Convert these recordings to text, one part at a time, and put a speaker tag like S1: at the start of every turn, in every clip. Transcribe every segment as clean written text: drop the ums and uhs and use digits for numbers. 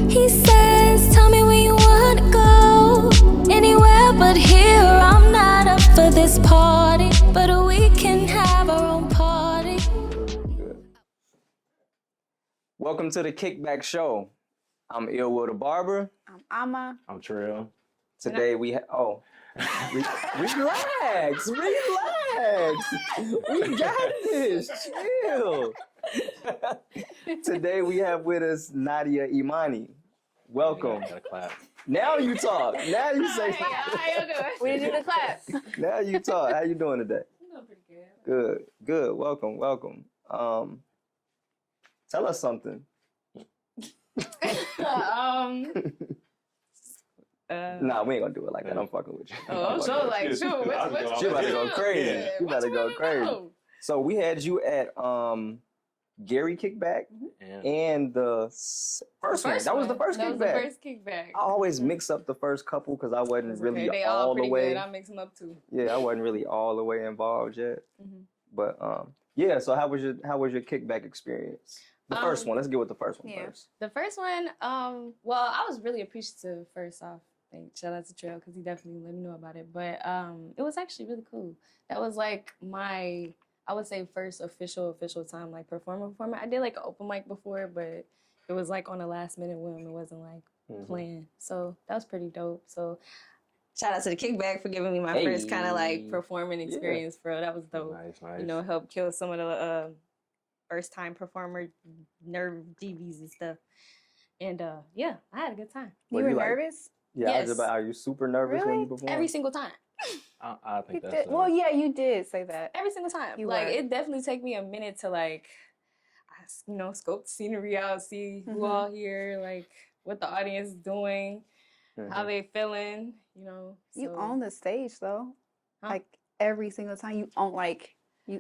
S1: He says, tell me where you wanna go. Anywhere but here, I'm not up for this party, but we can have our own party.
S2: Welcome to the Kickback Show. I'm Illwood the Barber.
S3: I'm Ama.
S4: I'm Trill.
S2: Today we relax. We got this. Chill. Today we have with us NadiaImani. Welcome.
S4: Gotta clap.
S2: Now you talk. Now you say.
S3: How you doing? We didn't do the clap.
S2: Now you talk. How you doing today?
S3: I'm doing pretty good.
S2: Good. Welcome. Tell us something. Nah, we ain't gonna do it like that. I'm fucking with you.
S3: I'm sure, like, shoot.
S2: She about to go crazy.
S3: Yeah.
S2: She about to go crazy.
S3: Know?
S2: So we had you at Gary Kickback and the first one. That was the first
S3: That
S2: kickback.
S3: was the first kickback.
S2: I always mix up the first couple because I wasn't really
S3: They
S2: all the
S3: pretty
S2: way.
S3: good. I mix them up too.
S2: Yeah, I wasn't really all the way involved yet. But yeah. So how was your kickback experience? The first one. Let's get with the first one first.
S3: The first one, well, I was really appreciative first off. Shout out to Trail because he definitely let me know about it. But it was actually really cool. That was like my, I would say, first official time like performing. I did like an open mic before, but it was like on a last minute whim. It wasn't like planned. So that was pretty dope. So shout out to the Kickback for giving me my first kind of like performing experience, bro. That was dope.
S4: Nice.
S3: You know, help kill some of the first time performer nerve DVs and stuff. And yeah, I had a good time.
S2: You
S3: were
S2: like-
S3: nervous?
S2: Yeah,
S3: Yes.
S2: are you super nervous when you perform?
S3: Every single time.
S4: I think that's
S5: Well, yeah, you did say that.
S3: Every single time.
S5: You
S3: like,
S5: were.
S3: it definitely take me a minute to, like, scope the scenery out, see who all here, like, what the audience is doing, how they feeling, you know.
S5: You
S3: so-
S5: own the stage though.
S3: Huh?
S5: Like every single time you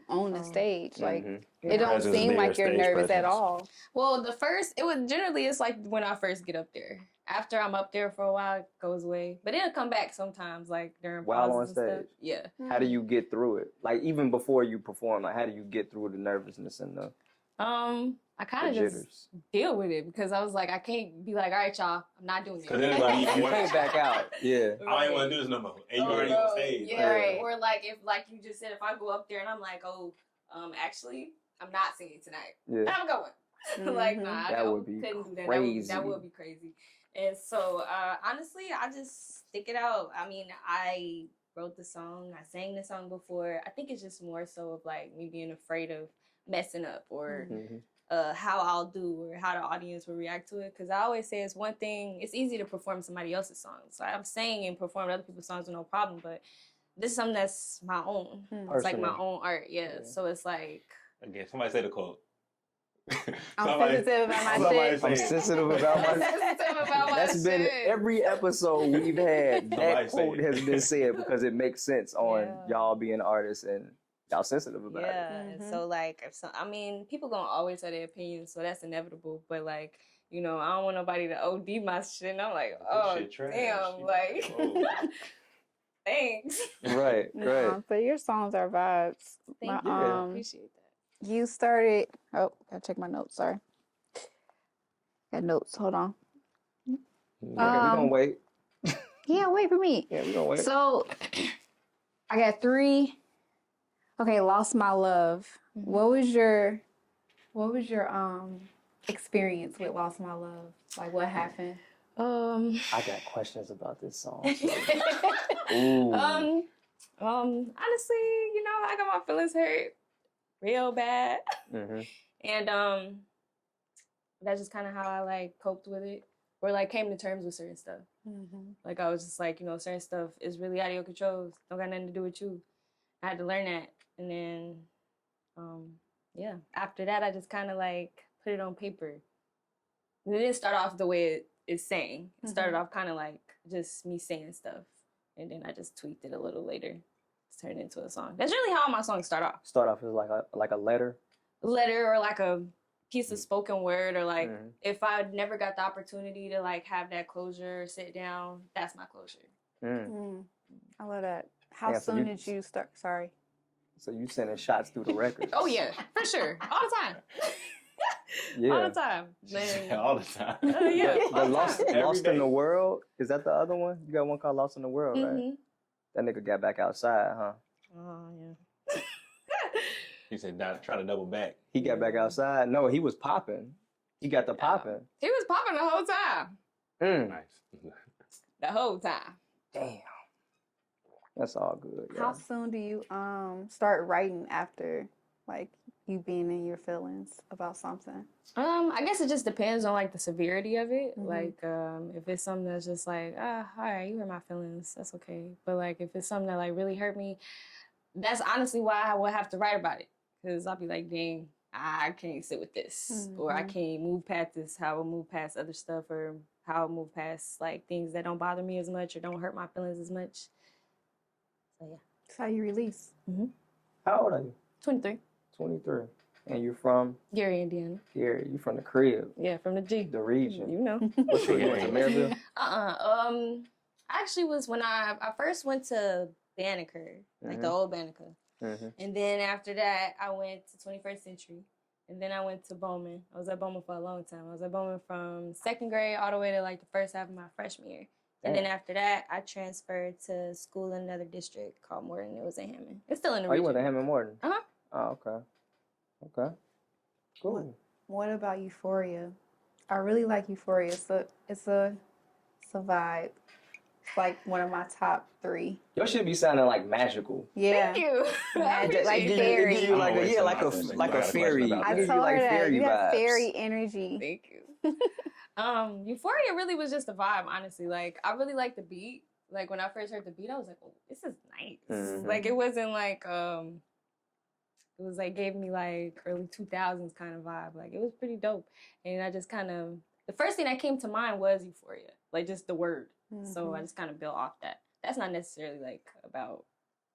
S5: own the stage. Like it don't
S4: Presence
S5: seem
S4: there,
S5: like you're
S4: stage
S5: nervous at
S4: presence.
S5: all.
S3: Well, it's like when I first get up there. After I'm up there for a while, it goes away. But it'll come back sometimes, like during
S2: While
S3: pauses
S2: on
S3: and stuff.
S2: stage?
S3: Yeah.
S2: How do you get through it? Like even before you perform, like how do you get through the nervousness and the
S3: I kind of just
S2: jitters?
S3: deal with it because I was like, I can't be like, all right, y'all, I'm not doing it.
S4: Cause then it's like
S2: You can't back out. Yeah.
S4: I ain't want to do this no more. And you already on stage.
S3: Yeah,
S2: Like-
S3: right. Or like if, like you just said, if I go up there and I'm like, oh, actually, I'm not singing tonight.
S2: Yeah.
S3: I'm going. Like, nah,
S2: That would be
S3: couldn't do that.
S2: crazy.
S3: That would be crazy. And so, honestly, I just stick it out. I mean, I wrote the song. I sang the song before. I think it's just more so of like me being afraid of messing up or how I'll do or how the audience will react to it. Because I always say it's one thing. It's easy to perform somebody else's songs. So I'm saying and performing other people's songs with no problem, but this is something that's my own. It's like my
S2: Personal.
S3: own art. Yeah. So it's like.
S4: Again, somebody say the quote.
S5: I'm sensitive about my shit.
S2: I'm sensitive about my
S3: Sensitive about my
S2: That's been
S3: shit.
S2: every episode we've had. That
S4: Somebody say
S2: quote
S4: it.
S2: has been said because it makes sense on
S3: Yeah.
S2: y'all being artists and y'all sensitive about it.
S3: Yeah, and so like, I mean, people gonna always have their opinions, so that's inevitable. But like, you know, I don't want nobody to OD my shit. And I'm like, oh
S4: shit trash.
S3: damn,
S4: You
S3: like,
S4: oh.
S2: Right,
S3: thanks.
S2: right.
S5: So your songs are vibes.
S3: Thank
S5: My,
S3: you.
S2: Yeah.
S3: Appreciate that.
S5: You started. Oh, gotta check my notes. Sorry. Got notes. Hold on.
S2: Okay, we gonna wait.
S5: Yeah, wait for me.
S2: Yeah, we gonna wait.
S5: So I got 3. Okay, Lost My Love. What was your experience with Lost My Love? Like what happened?
S2: I got questions about this song. Ooh.
S3: Honestly, you know, I got my feelings hurt real bad. And that's just kind of how I like coped with it, or like came to terms with certain stuff. Like I was just like, you know, certain stuff is really out of your control. Don't got nothing to do with you. I had to learn that, and then, yeah. After that, I just kind of like put it on paper. And it didn't start off the way it is saying. It started off kind of like just me saying stuff, and then I just tweaked it a little later. It's turned into a song. That's really how my songs start off.
S2: Start off as like a letter.
S3: Letter or like a piece of spoken word, or like if I never got the opportunity to like have that closure, sit down, that's my closure.
S5: I love that. How
S2: Yeah, so
S5: soon
S2: you-
S5: did you start? Sorry.
S2: So you sending shots through the record.
S3: Oh yeah, for sure, all the time.
S2: Yeah.
S3: All the time. Man.
S4: All the time.
S3: Yeah.
S2: But Lost in
S4: day.
S2: the World, is that the other one? You got one called Lost in the World, right?
S3: Mm-hmm.
S2: That nigga got back outside, huh?
S3: Oh, yeah.
S4: He said, try to double back.
S2: He got back outside. No, he was popping. He got the popping.
S3: He was popping the whole time.
S4: Nice.
S3: The whole time.
S2: Damn. That's all good. Yeah.
S5: How soon do you start writing after like you being in your feelings about something?
S3: I guess it just depends on like the severity of it.
S5: Mhm.
S3: Like, if it's something that's just like, all right, you hurt my feelings, that's okay. But like, if it's something that like really hurt me, that's honestly why I would have to write about it. Cause I'll be like, dang, I can't sit with this, or I can't move past this. How I'll move past other stuff, or how I'll move past like things that don't bother me as much or don't hurt my feelings as much. So yeah.
S5: That's how you release.
S2: How old are you?
S3: 23.
S2: 23. And you from
S3: Gary, Indiana.
S2: here? You from the crib,
S3: Yeah, from the G.
S2: the region?
S3: You know.
S2: What you went to Maryville?
S3: Actually was when I first went to Banneker, like the old Banneker.
S2: Mm-hmm.
S3: And then after that, I went to 21st Century. And then I went to Bowman. I was at Bowman for a long time. I was at Bowman from second grade all the way to like the first half of my freshman year. And then after that, I transferred to school in another district called Morton. It was in Hammond. It's still in the
S2: Oh, you
S3: region.
S2: went to Hammond Morton?
S3: Uh-huh.
S2: Oh, okay. Okay. Cool.
S5: What about Euphoria? I really like Euphoria. It's a vibe. It's like one of my top 3.
S2: Your shit be sounding like magical.
S5: Yeah.
S3: Thank you.
S5: Magic, like
S2: It give
S5: fairy.
S2: you like
S4: I'm
S2: a,
S4: always
S2: like a fairy.
S4: about
S5: I
S2: It give
S5: told
S2: you like
S5: her that
S2: fairy
S5: you have
S2: vibes.
S5: fairy energy.
S3: Thank you. Euphoria really was just a vibe, honestly. Like, I really liked the beat. Like, when I first heard the beat, I was like, oh, this is nice.
S2: Mhm.
S3: Like, it wasn't like, it was like, gave me like early 2000s kind of vibe. Like, it was pretty dope. And I just kind of, the first thing that came to mind was Euphoria. Like, just the word. So I just kind of built off that. That's not necessarily like about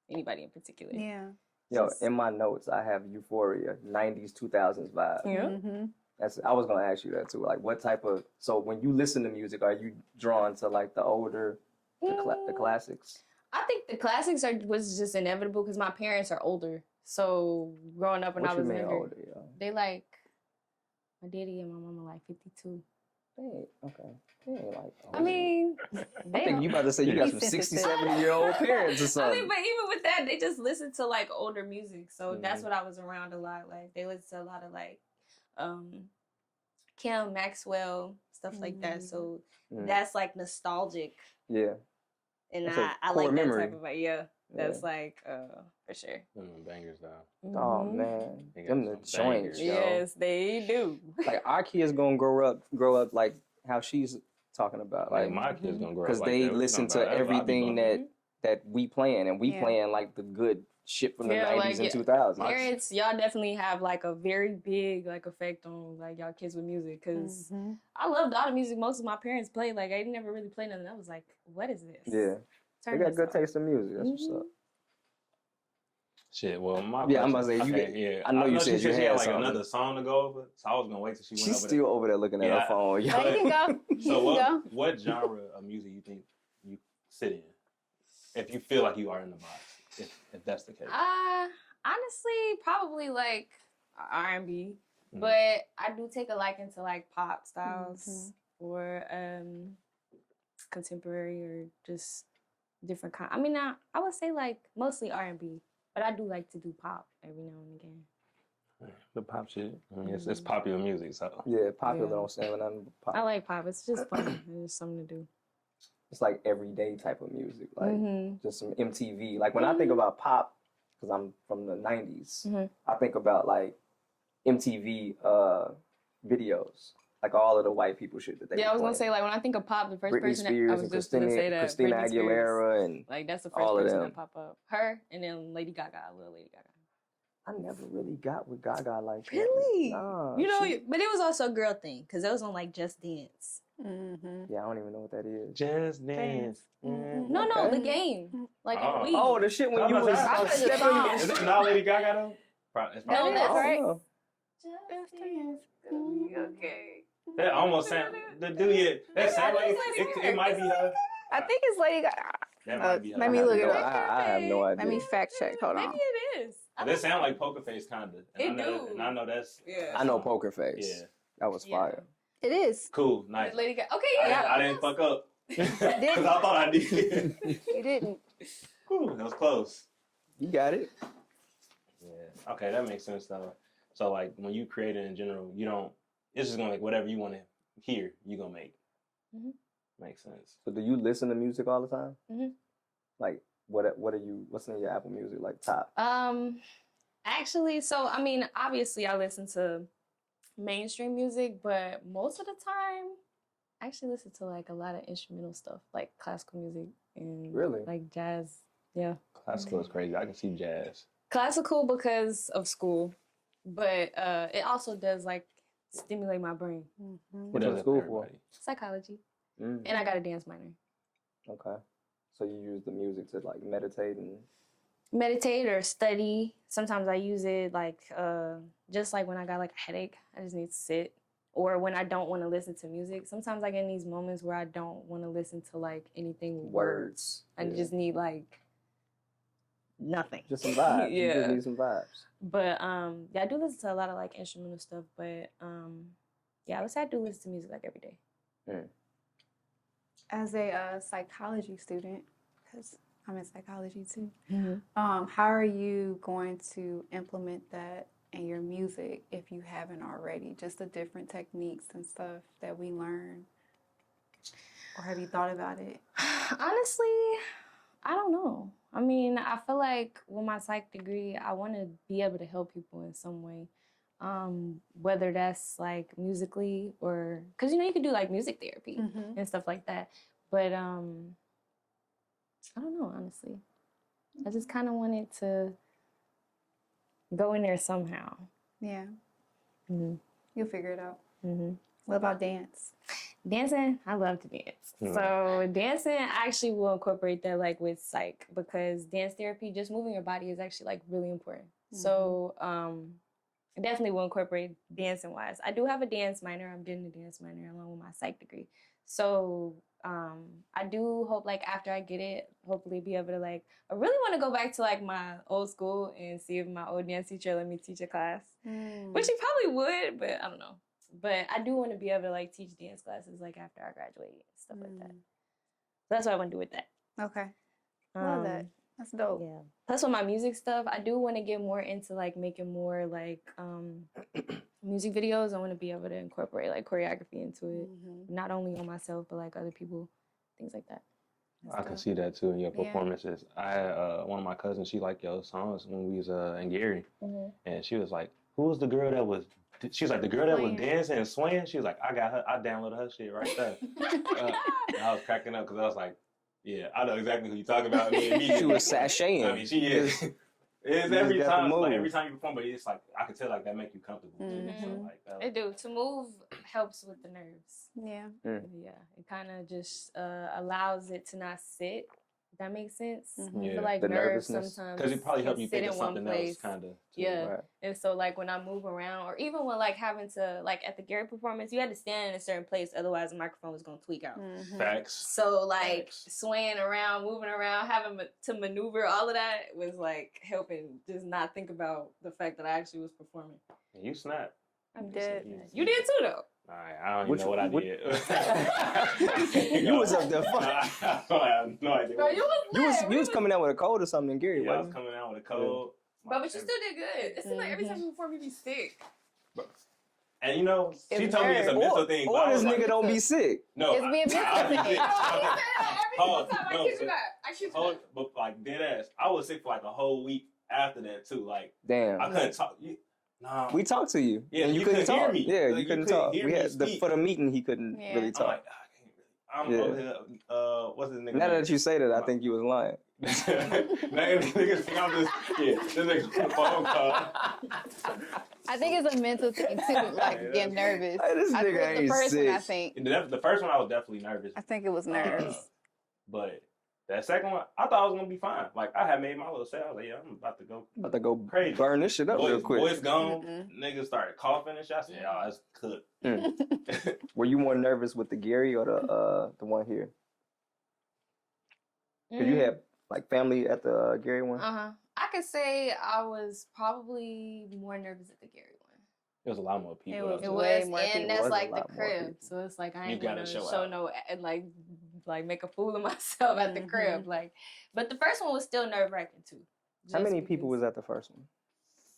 S3: anybody in particular.
S5: Yeah.
S2: Yo, in my notes, I have Euphoria, 90s, 2000s vibe.
S3: Yeah.
S5: Mm-hmm.
S2: I was gonna ask you that too. Like, what type of? So when you listen to music, are you drawn to like the older, the classics?
S3: I think the classics was just inevitable because my parents are older. So growing up when
S2: What
S3: I
S2: you
S3: was
S2: mean
S3: younger,
S2: older, yo?
S3: they like my daddy and my mama like 52.
S2: Dang, okay. They ain't like.
S3: I mean,
S2: I
S3: they
S2: think you about to say you got some
S5: He's
S2: 60,
S5: sensitive.
S2: 70-year-old parents or
S3: I
S2: something.
S3: mean, but even with that, they just listen to like older music. So that's what I was around a lot. Like they listen to a lot of like Kim Maxwell, stuff like that. So that's like nostalgic.
S2: Yeah.
S3: And
S2: That's a
S3: I
S2: core
S3: like
S2: memory.
S3: that type of yeah. That's like for sure.
S4: Bangers though.
S2: Oh
S3: Mhm.
S2: man,
S4: They got
S2: them the
S4: some
S2: joints,
S4: bangers.
S2: yo.
S3: Yes, they do.
S2: Like our kids gonna grow up like how she's talking about,
S4: Like
S2: like
S4: my kids gonna grow up
S2: because
S4: like
S2: they
S4: that. What you
S2: listen
S4: talking
S2: to
S4: about? That's what I be
S2: everything
S4: doing.
S2: that we playing, and we
S5: Yeah.
S2: playing like the good shit from the
S3: Yeah,
S2: 90s
S3: like,
S2: and
S3: yeah.
S2: 2000s.
S3: Parents, y'all definitely have like a very big like effect on like y'all kids with music because I loved all the music most of my parents played. Like I never really played nothing. I was like, what is this?
S2: Yeah,
S3: Turn
S2: they got
S3: this
S2: good
S3: off.
S2: taste in music. That's what's up.
S4: Shit, well, my
S2: Yeah, I'm
S4: question-
S2: about to say,
S4: okay, yeah.
S2: I know you said
S4: she
S2: you
S4: had
S2: had
S4: like
S2: something.
S4: another song to go over, so I was gonna wait till she went
S2: She's
S4: over
S2: still over there looking at
S4: Yeah.
S2: her phone. Yo.
S5: Oh, you can go. You
S4: So
S5: can go.
S4: what genre of music you think you sit in, if you feel like you are in the box, if that's the case?
S3: Honestly, probably like R&B,
S4: Mhm.
S3: but I do take a liking to like pop styles or contemporary or just different kind. I mean, I would say like mostly R&B, but I do like to do pop every now and again.
S4: The pop shit. I mean, it's popular music, so
S2: Yeah, popular
S3: Yeah.
S2: don't stand for nothing but pop.
S3: I like pop. It's just fun. It's just something to do.
S2: It's like everyday type of music, like
S3: Mhm.
S2: just some MTV. Like when I think about pop, because I'm from the 90s,
S3: Mhm.
S2: I think about like MTV videos, like all of the white people shit that they.
S3: Yeah, I was gonna
S2: playing.
S3: say like when I think of pop, the first
S2: Britney
S3: person
S2: Spears
S3: I
S2: and
S3: was just gonna say that
S2: Christina
S3: Britney Spears.
S2: Aguilera and
S3: Like that's the first
S2: all of
S3: person
S2: them.
S3: that pop up. Her and then Lady Gaga, little Lady Gaga.
S2: I never really got with Gaga like that.
S3: Really?
S2: Nah,
S3: You know,
S2: she-
S3: but it was also a girl thing because it was on like Just Dance.
S2: yeah, I don't even know what that is.
S4: Just dance.
S3: No, the
S2: Okay.
S3: game. Like
S4: Oh.
S3: Wii.
S2: Oh, the shit when
S4: I'm
S2: you
S4: not
S2: was
S4: saying-
S3: I could've
S2: stepping.
S3: sung.
S4: Is it not Lady Gaga though? It's
S3: No,
S4: probably-
S3: that's right.
S2: Oh,
S3: Just Dance. Okay.
S4: That almost sound. The dude, yeah, that sound like
S3: It's Lady Gaga.
S4: it might be her.
S5: I think it's Lady Gaga.
S4: That might be her.
S5: let me
S2: I have
S5: look it
S2: no-
S5: up.
S2: I have no idea.
S5: Let me fact check. Hold
S3: Maybe
S5: on.
S3: it is.
S4: That sound like Poker Face, kinda.
S3: It
S4: And I know,
S3: do.
S4: and I know that's.
S3: Yeah.
S2: I know Poker Face.
S4: Yeah.
S2: That was
S3: Yeah.
S2: fire.
S5: It is.
S4: Cool, nice.
S3: Lady Gaga. Okay, yeah.
S4: I didn't fuck up because I thought I did.
S5: You didn't.
S4: Whew, that was close.
S2: You got it.
S4: Yeah. Okay, that makes sense though. So like when you create it in general, you don't. It's just gonna like whatever you want to hear, you gonna make.
S3: Mhm.
S4: Makes sense.
S2: So do you listen to music all the time?
S3: Mhm.
S2: Like what are you? What's in your Apple Music like top?
S3: Actually, so I mean, obviously, I listen to mainstream music, but most of the time, I actually listen to like a lot of instrumental stuff, like classical music and
S2: Really?
S3: like jazz. Yeah,
S4: Classical is crazy. I can see jazz.
S3: classical because of school, but it also does like stimulate my brain.
S2: What
S4: It
S2: you in
S4: does it
S2: school
S4: for
S2: for?
S4: everybody.
S3: Psychology,
S2: Mm.
S3: and I got a dance minor.
S2: Okay. So you use the music to like meditate and
S3: Meditate or study. Sometimes I use it like just like when I got like a headache, I just need to sit. Or when I don't want to listen to music. Sometimes I get in these moments where I don't want to listen to like anything with words. I
S2: Yeah.
S3: just need like nothing.
S2: just some vibes. You just
S3: Yeah.
S2: need some vibes.
S3: But yeah, I do listen to a lot of like instrumental stuff, but yeah, I would say I do listen to music like every day.
S5: As a psychology student, because I'm in psychology too. How are you going to implement that in your music if you haven't already? Just the different techniques and stuff that we learn. Or have you thought about it?
S3: Honestly, I don't know. I mean, I feel like with my psych degree, I want to be able to help people in some way. Whether that's like musically or, because you know, you could do like music therapy and stuff like that. But I don't know, honestly. I just kind of wanted to go in there somehow.
S5: Yeah.
S3: Mm-hmm.
S5: You'll figure it out.
S3: Mm-hmm.
S5: What about dance?
S3: Dancing, I love to dance. So dancing, I actually will incorporate that like with psych because dance therapy, just moving your body is actually like really important. So I definitely will incorporate dancing wise. I do have a dance minor. I'm getting a dance minor along with my psych degree. So I do hope like after I get it, hopefully be able to like, I really want to go back to like my old school and see if my old dance teacher let me teach a class, which he probably would, but I don't know. But I do want to be able to like teach dance classes like after I graduate and stuff like that. So that's what I want to do with that.
S5: Okay. Love that. That's dope.
S3: Yeah. Plus with my music stuff, I do want to get more into like making more like music videos. I want to be able to incorporate like choreography into it, not only on myself but like other people, things like that.
S4: I can see that too in your performances. I had one of my cousins, she liked your songs when we was in Gary, and she was like, "Who was the girl that was?" She was like, "The girl that was dancing and swaying." She was like, "I got her. I downloaded her shit right there." And I was cracking up because I was like, "Yeah, I know exactly who you talking about."
S2: She was sashaying.
S4: I mean, she is. It's
S2: You
S4: every
S2: just got
S4: time,
S2: to
S4: like
S2: move.
S4: every time you perform, but it's like I could tell like that make you comfortable. Too. So like,
S3: It do. To move helps with the nerves.
S5: Yeah.
S3: Yeah. It kind of just allows it to not sit. If that makes sense. I
S4: Yeah.
S3: feel like
S2: The
S3: nerves
S2: nervousness.
S3: sometimes
S4: because it probably helped
S3: can
S4: you
S3: sit
S4: think of
S3: in one
S4: something else,
S3: place.
S4: kind of.
S3: Yeah.
S2: Right.
S3: And so like when I move around, or even when like having to like at the Gary performance, you had to stand in a certain place, otherwise the microphone was gonna tweak out.
S4: Facts.
S3: So like swaying around, moving around, having to maneuver, all of that was like helping just not think about the fact that I actually was performing.
S4: And you snapped.
S3: I
S5: did.
S3: You did too though.
S4: All right, I don't even know what I did.
S2: You was up there.
S4: I have no idea.
S3: Bro, you
S2: You was coming out with a cold or something in Gary,
S4: Yeah, I was
S2: wasn't
S4: coming out with a cold.
S3: But you still did good. It seems like every time you perform, you be sick.
S4: And you know, she
S5: It's
S4: told me it's a
S5: nerve.
S4: mental thing.
S2: you?
S4: But I
S2: Or
S4: was
S2: this
S4: like,
S2: nigga don't be sick.
S4: No,
S5: It's being mental thing.
S3: I kid you not.
S4: But like dead ass, I was sick for like a whole week after that too. Like
S2: Damn.
S4: I couldn't talk. Nah,
S2: We talked to you.
S4: Yeah,
S2: and you
S4: you
S2: couldn't
S4: couldn't hear
S2: talk.
S4: me.
S2: Yeah,
S4: Like,
S2: you
S4: you
S2: couldn't
S4: couldn't
S2: talk.
S4: hear
S2: We
S4: me
S2: had
S4: speak.
S2: for the meeting he couldn't
S5: Yeah.
S2: really
S4: I'm
S2: talk.
S4: like, I can't really. I'm over here. What's his nigga?
S2: Now
S4: name?
S2: that you say that, I think you was lying.
S4: Niggas think I'm just this nigga on the phone call.
S5: I think it's a mental thing too, like
S4: Yeah,
S5: getting nervous.
S2: Hey, this
S5: I think
S2: nigga
S5: it was
S2: ain't
S5: the first one, I
S2: sick.
S5: think.
S4: The first one I was definitely nervous.
S5: I think it was nerves.
S4: But that second one, I thought I was gonna be fine. Like I had made my little set. I was like, yeah, I'm about to go.
S2: About to go
S4: Crazy.
S2: burn this shit up real quick.
S4: Boys gone. Niggas started coughing and shit. I said, oh, that's cooked.
S2: Were you more nervous with the Gary or the one here? Cause you had like family at the Gary one.
S3: I could say I was probably more nervous at the Gary one.
S4: It was a lot more people.
S5: It was
S3: It
S5: way
S3: was,
S5: more
S3: and
S5: people.
S3: that's
S2: Was a
S3: like the
S2: lot more
S3: crib.
S2: people.
S3: So it's like I
S4: You
S3: ain't
S4: gotta
S3: gonna
S4: show
S3: show
S4: out.
S3: no like make a fool of myself at the crib. Like, but the first one was still nerve wracking too.
S2: How many people was at the first one?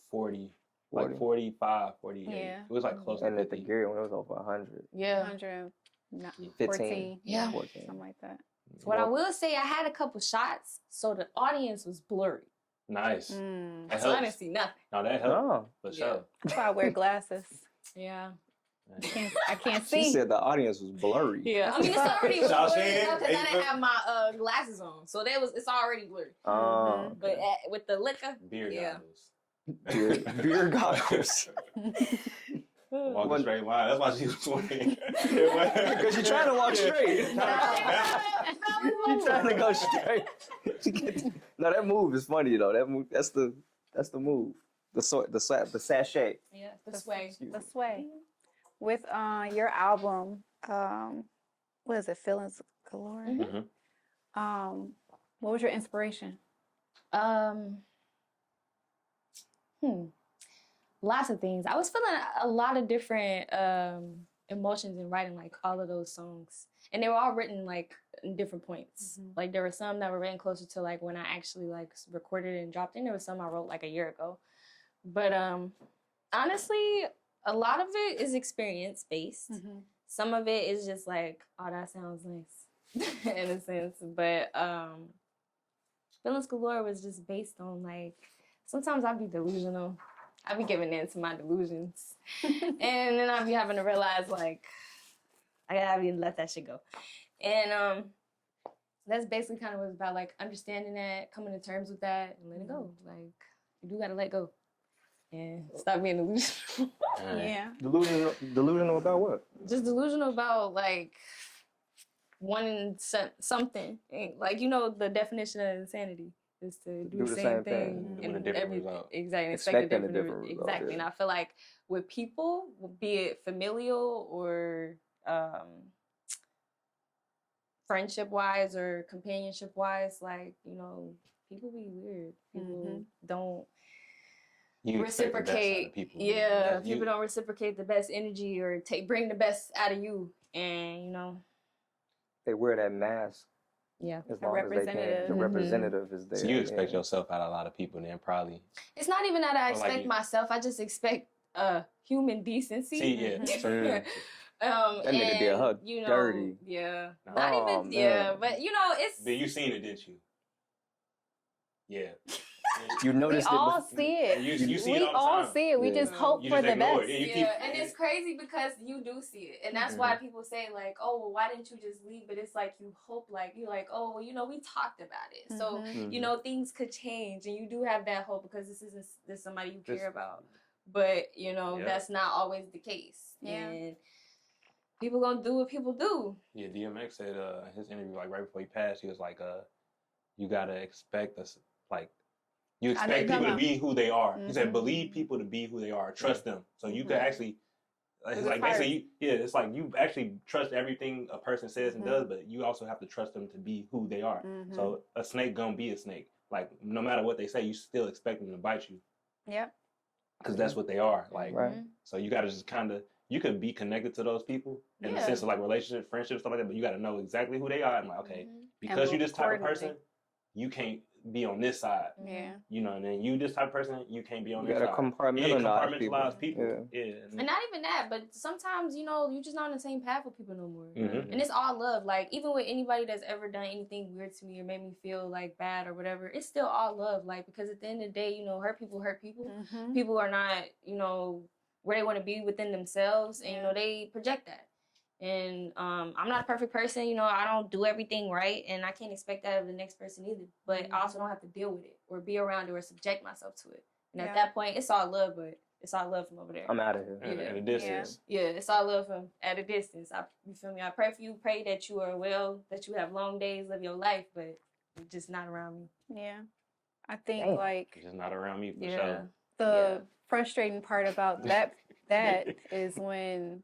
S4: 40,
S2: 40.
S4: like 45, 48.
S5: Yeah.
S4: It was like close to
S2: And at the
S4: 50.
S2: Gary one, it was over 100.
S3: Yeah.
S5: 114.
S2: 15.
S3: Yeah.
S2: 14.
S5: Something like that.
S3: What I will say, I had a couple shots, so the audience was blurry.
S4: Nice. That
S3: So I
S4: helps.
S3: didn't see nothing.
S4: No, that helped.
S2: Oh.
S4: For
S3: Yeah.
S4: sure.
S5: That's why I wear glasses.
S3: Yeah.
S5: I can't
S2: She
S5: see.
S2: said the audience was blurry.
S3: Yeah. I mean, it's already blurry
S4: Y'all
S3: because
S4: saying?
S3: I didn't have my glasses on, so it's already blurry. But with the liquor,
S4: Beer
S3: yeah.
S4: goggles.
S2: Beer goggles.
S4: Walking straight line. That's why she was sweating.
S2: Because you're trying to walk straight. You're trying to go straight. No, that move is funny though. That move, that's the move. The sachet.
S3: Yeah, the sway.
S5: The sway. With your album, what is it? Feelings Galore. What was your inspiration?
S3: Lots of things. I was feeling a lot of different emotions in writing like all of those songs, and they were all written like in different points. Like there were some that were written closer to like when I actually like recorded and dropped in. There was some I wrote like a year ago, but honestly, a lot of it is experience based. Some of it is just like, oh, that sounds nice in a sense, but Feelings Galore was just based on like sometimes I'd be delusional. I be giving in to my delusions. And then I be having to realize, like, I gotta be let that shit go. And that's basically kind of what it's about, like, understanding that, coming to terms with that, and letting go. Like, you do gotta let go. And stop being delusional.
S5: Yeah.
S2: Delusional about what?
S3: Just delusional about, like, wanting something. Like, you know, the definition of insanity is to do the same thing
S4: with a different result.
S3: Exactly.
S2: Expecting a different result.
S3: Exactly.
S2: Yeah.
S3: And I feel like with people, be it familial or friendship wise or companionship wise, like, you know, people be weird. People don't
S4: You expect the best out of
S3: reciprocate.
S4: people.
S3: Yeah, people don't reciprocate the best energy or bring the best out of you. And, you know,
S2: They wear that mask
S3: yeah.
S2: as long as they can. The representative is there.
S4: So you expect yourself out of a lot of people, then probably.
S3: It's not even that I
S4: Or like
S3: expect myself. I just expect human decency.
S4: See, yeah.
S2: that nigga did her
S3: you know,
S2: dirty.
S3: Yeah.
S4: No.
S3: Not
S2: Oh,
S3: even.
S2: man.
S3: Yeah, but you know, it's.
S4: But you seen it, didn't you? Yeah.
S2: You
S5: We
S2: noticed
S5: all
S2: it.
S5: see it.
S4: You see
S5: We
S4: it all the
S5: all
S4: time.
S5: see it. We
S2: Yeah.
S5: just hope
S4: You
S5: for
S4: just
S5: the
S4: ignore
S5: best.
S4: it. You
S3: Yeah,
S4: keep-
S3: and it's crazy because you do see it, and that's why people say like, "Oh, well, why didn't you just leave?" But it's like you hope, like you're like, "Oh, well, you know, we talked about it, so you know things could change," and you do have that hope because this somebody you care about. But you know, that's not always the case, and people gonna do what people do.
S4: Yeah, DMX said in his interview, like right before he passed, he was like, "You gotta expect us, like." You expect people to be who they are. He said, believe people to be who they are. Trust them. So you can actually, like basically, it's like you actually trust everything a person says and does, but you also have to trust them to be who they are. So a snake gonna be a snake. Like no matter what they say, you still expect them to bite you.
S5: Yep.
S4: Because that's what they are. Like, so you gotta just kind of, you could be connected to those people in the sense of like relationship, friendship, stuff like that, but you gotta know exactly who they are. And like, okay, because you're this type of person, you can't be on this side.
S5: Yeah.
S4: You know, and then you this type of person, you can't be on this
S2: You
S4: side.
S2: gotta compartmentalize
S4: people. Yeah.
S3: And not even that, but sometimes, you know, you're just not on the same path with people no more.
S4: Mm-hmm.
S3: And it's all love. Like, even with anybody that's ever done anything weird to me or made me feel, like, bad or whatever, it's still all love. Like, because at the end of the day, you know, hurt people hurt people. People are not, you know, where they want to be within themselves. And, you know, they project that. And I'm not a perfect person. You know, I don't do everything right. And I can't expect that of the next person either. But I also don't have to deal with it or be around it or subject myself to it. And at that point, it's all love, but it's all love from over there.
S2: I'm out of here.
S4: At a distance.
S3: Yeah, it's all love from at a distance. You feel me? I pray for you. Pray that you are well, that you have long days, live your life, but you're just not around me.
S5: Yeah. I think like
S4: just not around me for sure.
S5: The frustrating part about that is when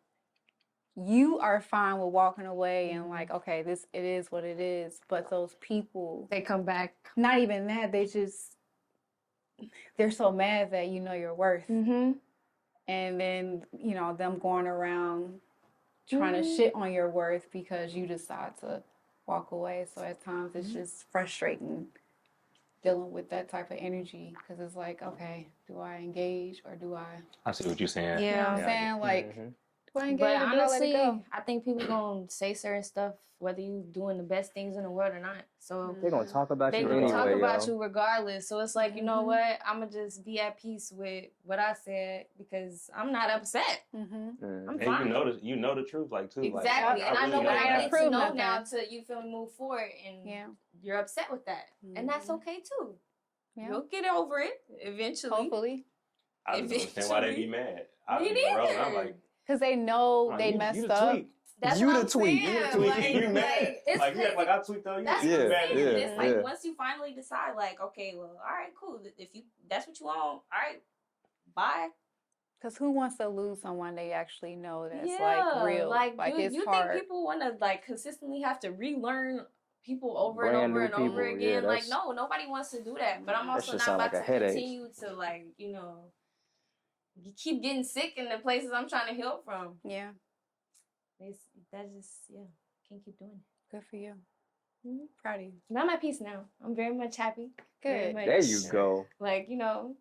S5: you are fine with walking away and like, okay, it is what it is. But those people,
S3: they come back.
S5: Not even that. They're so mad that you know your worth. and then, you know, them going around trying to shit on your worth because you decide to walk away. So at times it's just frustrating dealing with that type of energy because it's like, okay, do I engage or do I?
S4: I see what you're saying.
S5: You know what I'm
S3: Yeah.
S5: saying? Like, do I engage
S3: But
S5: or do I let it
S3: honestly,
S5: go?
S3: I think people gonna say certain stuff whether you doing the best things in the world or not. So
S2: They're gonna talk about
S3: they
S2: you
S3: gonna
S2: anyway,
S3: talk about
S2: yo.
S3: you regardless. So it's like, you know what? I'm gonna just be at peace with what I said because I'm not upset.
S5: Mm-hmm.
S3: I'm
S4: And
S3: fine.
S4: you know the truth, like too.
S3: Exactly,
S4: Like,
S3: and I know
S4: really
S3: what
S5: I
S3: I
S5: ain't
S3: need to
S5: approved
S3: know
S5: nothing.
S3: now to you feel me move forward, and
S5: Yeah.
S3: you're upset with that, and that's okay too.
S5: Yeah.
S3: You'll get over it eventually.
S5: Hopefully.
S4: I just don't understand why they be mad. I
S3: Me
S4: be rolling. I'm
S3: neither.
S4: like,
S5: Because they know
S4: oh,
S5: they
S4: you
S5: messed
S4: the
S5: up.
S4: tweak.
S3: That's
S2: You
S3: what
S2: the
S3: I'm
S2: tweak.
S3: saying.
S4: You the tweak.
S3: Like,
S4: And you mad.
S3: it's
S4: Like you act like I tweaked on you.
S3: That's
S4: you
S3: what I'm
S4: mad
S3: saying.
S4: at me.
S3: It's like
S2: yeah.
S3: once you finally decide, like, okay, well, all right, cool. If you that's what you want, all right, bye.
S5: Because who wants to lose someone they actually know that's
S3: yeah,
S5: like real?
S3: Like,
S5: it's
S3: you
S5: hard.
S3: think people want to like consistently have to relearn people over
S2: Brand
S3: and over
S2: new
S3: and over
S2: people,
S3: again?
S2: yeah,
S3: like,
S2: that's-
S3: no, nobody wants to do that. But I'm
S2: That
S3: also
S2: shit
S3: not
S2: sound
S3: about
S2: like a
S3: to
S2: headache.
S3: continue to like, you know, you keep getting sick in the places I'm trying to heal from.
S5: Yeah.
S3: That just can't keep doing it.
S5: Good for you.
S3: Mhm.
S5: Proud of you.
S3: But I'm at peace now. I'm very much happy. Very
S5: Good.
S3: much,
S2: There you go.
S3: Like, you know,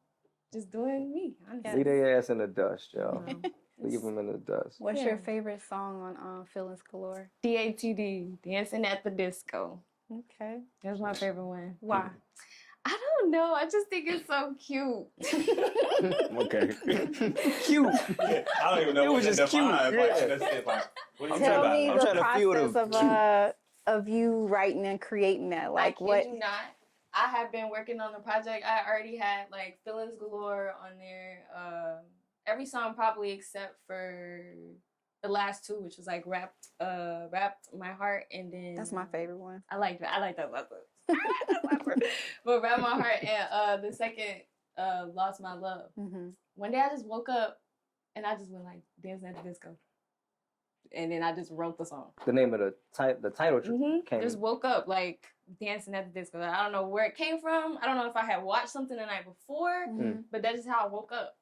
S3: just doing me. Honestly.
S2: Leave their ass in the dust, yo.
S3: You know,
S2: Leave them in the dust.
S5: What's
S3: Yeah.
S5: your favorite song on Feelings Galore?
S3: DATD, Dancing at the Disco.
S5: Okay.
S3: That's my favorite one.
S5: Why?
S3: I don't know. I just think it's so cute.
S2: Okay. Cute.
S4: I don't even know
S2: It
S4: what
S2: was
S4: that
S2: just cute,
S4: defines.
S2: yeah.
S4: Like, that's it. Like, what are you
S5: Tell
S4: talking
S5: me
S4: about?
S2: I'm
S5: the
S2: trying to feel
S5: process of you writing and creating that. Like
S3: I
S5: what?
S3: kid you not. I have been working on the project. I already had like Feelings Galore on there. Every song probably except for the last two, which was like wrapped my heart, and then
S5: That's my favorite one.
S3: I like that. I like that one. But wrap my heart and the second lost my love.
S5: Mm-hmm.
S3: One day I just woke up and I just went like dancing at the disco, and then I just wrote the song.
S2: The name of the title came.
S3: Just woke up like dancing at the disco. I don't know where it came from. I don't know if I had watched something the night before, but that's just how I woke up,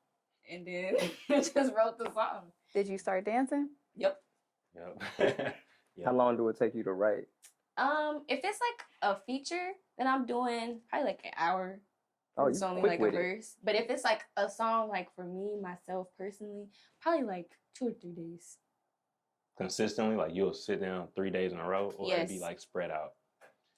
S3: and then I just wrote the song.
S5: Did you start dancing?
S3: Yep.
S4: Yep.
S2: How long do it take you to write?
S3: If it's like a feature, then I'm doing probably like an hour.
S2: Oh,
S3: It's
S2: you
S3: only
S2: quick
S3: like
S2: with
S3: a
S2: it.
S3: verse. But if it's like a song, like for me, myself personally, probably like 2 or 3 days.
S4: Consistently, like you'll sit down 3 days in a row, or it'd be
S3: Yes.
S4: like spread out.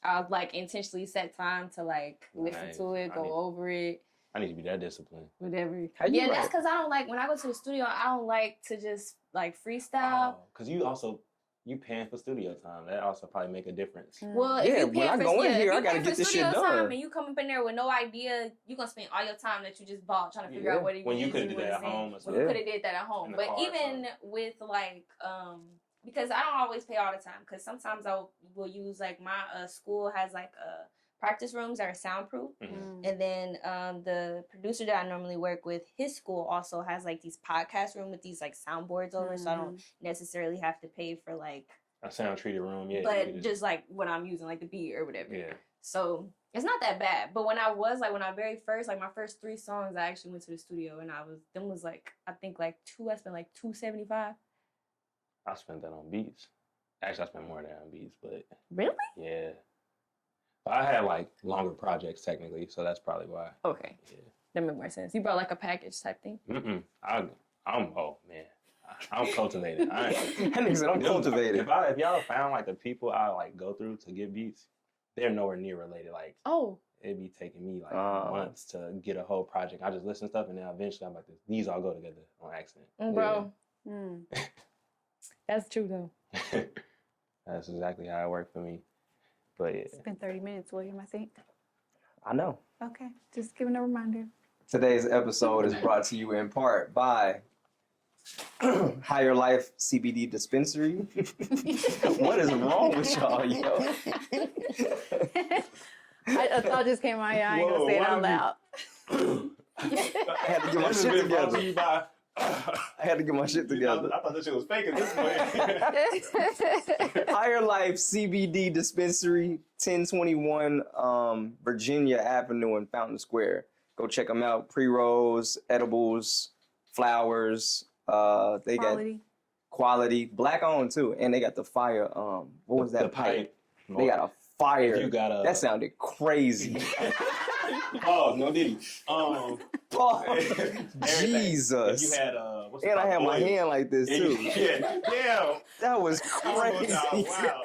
S3: I'll like intentionally set time to like listen
S4: Nice.
S3: to it,
S4: I
S3: go
S4: need-
S3: over it,
S4: I need to be that disciplined.
S3: whatever.
S2: How you
S3: Yeah, that's
S2: write?
S3: because I don't like when I go to the studio. I don't like to just like freestyle.
S4: Because you paying for studio time. That also probably make a difference.
S3: Well,
S2: Yeah,
S3: if you
S2: when
S3: pay
S2: I
S3: for
S2: go in
S3: if
S2: here,
S3: you
S2: I gotta
S3: pay
S2: get
S3: for
S2: this shit
S3: studio
S2: done.
S3: time and you come up in there with no idea, you're gonna spend all your time that you just bought trying to figure
S2: Yeah.
S3: out what it
S4: When you
S3: is
S4: could've did
S3: wanna
S4: that at
S3: sing.
S4: home or
S3: When
S4: something.
S3: you could have did that at
S4: In
S3: home.
S4: the
S3: But
S4: car or
S3: even with like because I don't always pay all the time because sometimes I will use like my school has like practice rooms that are soundproof.
S4: Mhm.
S3: And then the producer that I normally work with, his school also has like these podcast room with these like soundboards over, so I don't necessarily have to pay for like
S4: A sound treated room, yeah.
S3: but just like what I'm using, like the beat or whatever.
S4: yeah.
S3: So it's not that bad. But when I very first, like my first 3 songs, I actually went to the studio and was like, I think like I spent like $275.
S4: I spent that on beats. Actually, I spent more than that on beats, but
S3: Really?
S4: yeah. But I had like longer projects technically, so that's probably why.
S3: Okay.
S4: Yeah.
S3: That made more sense. You brought like a package type thing.
S4: I'm oh man, I'm cultivated.
S2: That nigga said I'm cultivated.
S4: If y'all found like the people I like go through to get beats, they're nowhere near related. Like
S3: Oh.
S4: it'd be taking me like months to get a whole project. I just listen to stuff and then eventually I'm like, these all go together on accident.
S3: Bro. That's true though.
S4: That's exactly how it worked for me. But yeah.
S5: It's been 30 minutes, William, I think.
S2: I know.
S5: Okay. Just giving a reminder.
S2: Today's episode is brought to you in part by Higher Life CBD Dispensary. What is wrong with y'all, yo?
S5: A thought just came out. I ain't gonna say it out loud.
S2: I had to get my shit together. I had to get my shit together.
S4: I thought that shit was fake at this point.
S2: Higher Life CBD Dispensary, 1021 Virginia Avenue in Fountain Square. Go check them out. Pre-rolls, edibles, Flowers. They
S5: Quality.
S2: got quality, black owned too, and they got the fire. What was that
S4: The pipe.
S2: They got a fire.
S4: If you got a
S2: that sounded crazy.
S4: Oh, no diddy.
S2: Jesus.
S4: If you had what's it
S2: And I
S4: called?
S2: had my
S4: Oils.
S2: hand like this too.
S4: Yeah, damn.
S2: That was crazy.
S4: Wow.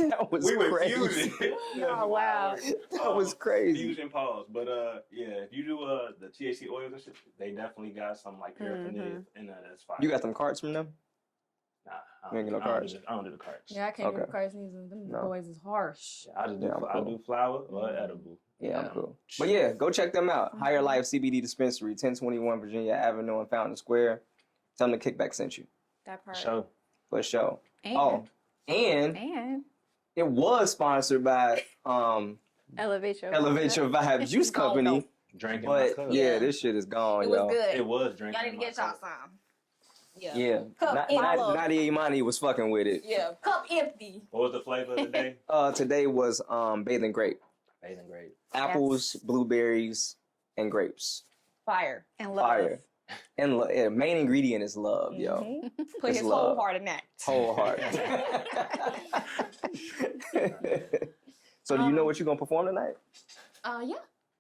S2: That was
S4: We were
S2: crazy.
S4: fusing.
S5: Oh, wow.
S2: That was crazy.
S4: Fusion pause. But yeah, if you do the THC oils and shit, they definitely got some like paraphernalia in there that's fire.
S2: You got them cards from them?
S4: Nah,
S2: You ain't get no cards?
S4: I don't do the cards.
S3: Yeah, I can't do
S2: Okay.
S3: the cards neither. Them
S2: No.
S3: boys is harsh.
S4: I just do
S2: Yeah, I'm
S4: I
S2: cool.
S4: do flower or edible.
S2: Yeah, I'm cool. But yeah, go check them out. Higher Life CBD Dispensary, 1021 Virginia Avenue in Fountain Square. Tell them the Kickback sent you.
S5: That part.
S4: Show.
S2: For sure.
S5: And,
S2: And it was sponsored by
S5: Elevate Your
S2: Elevate Your Vibe Juice
S3: Oh,
S2: Company.
S3: no.
S4: Drinking
S2: But
S4: my cup.
S2: yeah, this shit is gone,
S3: It was
S2: yo.
S3: good.
S4: It was drinking.
S3: Y'all need to
S4: my
S3: get y'all
S4: cup.
S3: some. Yeah.
S2: Yeah.
S3: Cup empty.
S2: NadiaImani was fucking with it.
S3: Yeah. Cup empty.
S4: What was the flavor of the day?
S2: Today was bathing grape.
S4: Bathing grape.
S2: Apples, blueberries, and grapes.
S3: Fire.
S5: and love.
S2: Fire. And main ingredient is love, yo.
S3: Mhm. Put
S2: It's
S3: his
S2: love.
S3: whole heart in that.
S2: Whole heart. So do you know what you're gonna perform tonight?
S3: Yeah.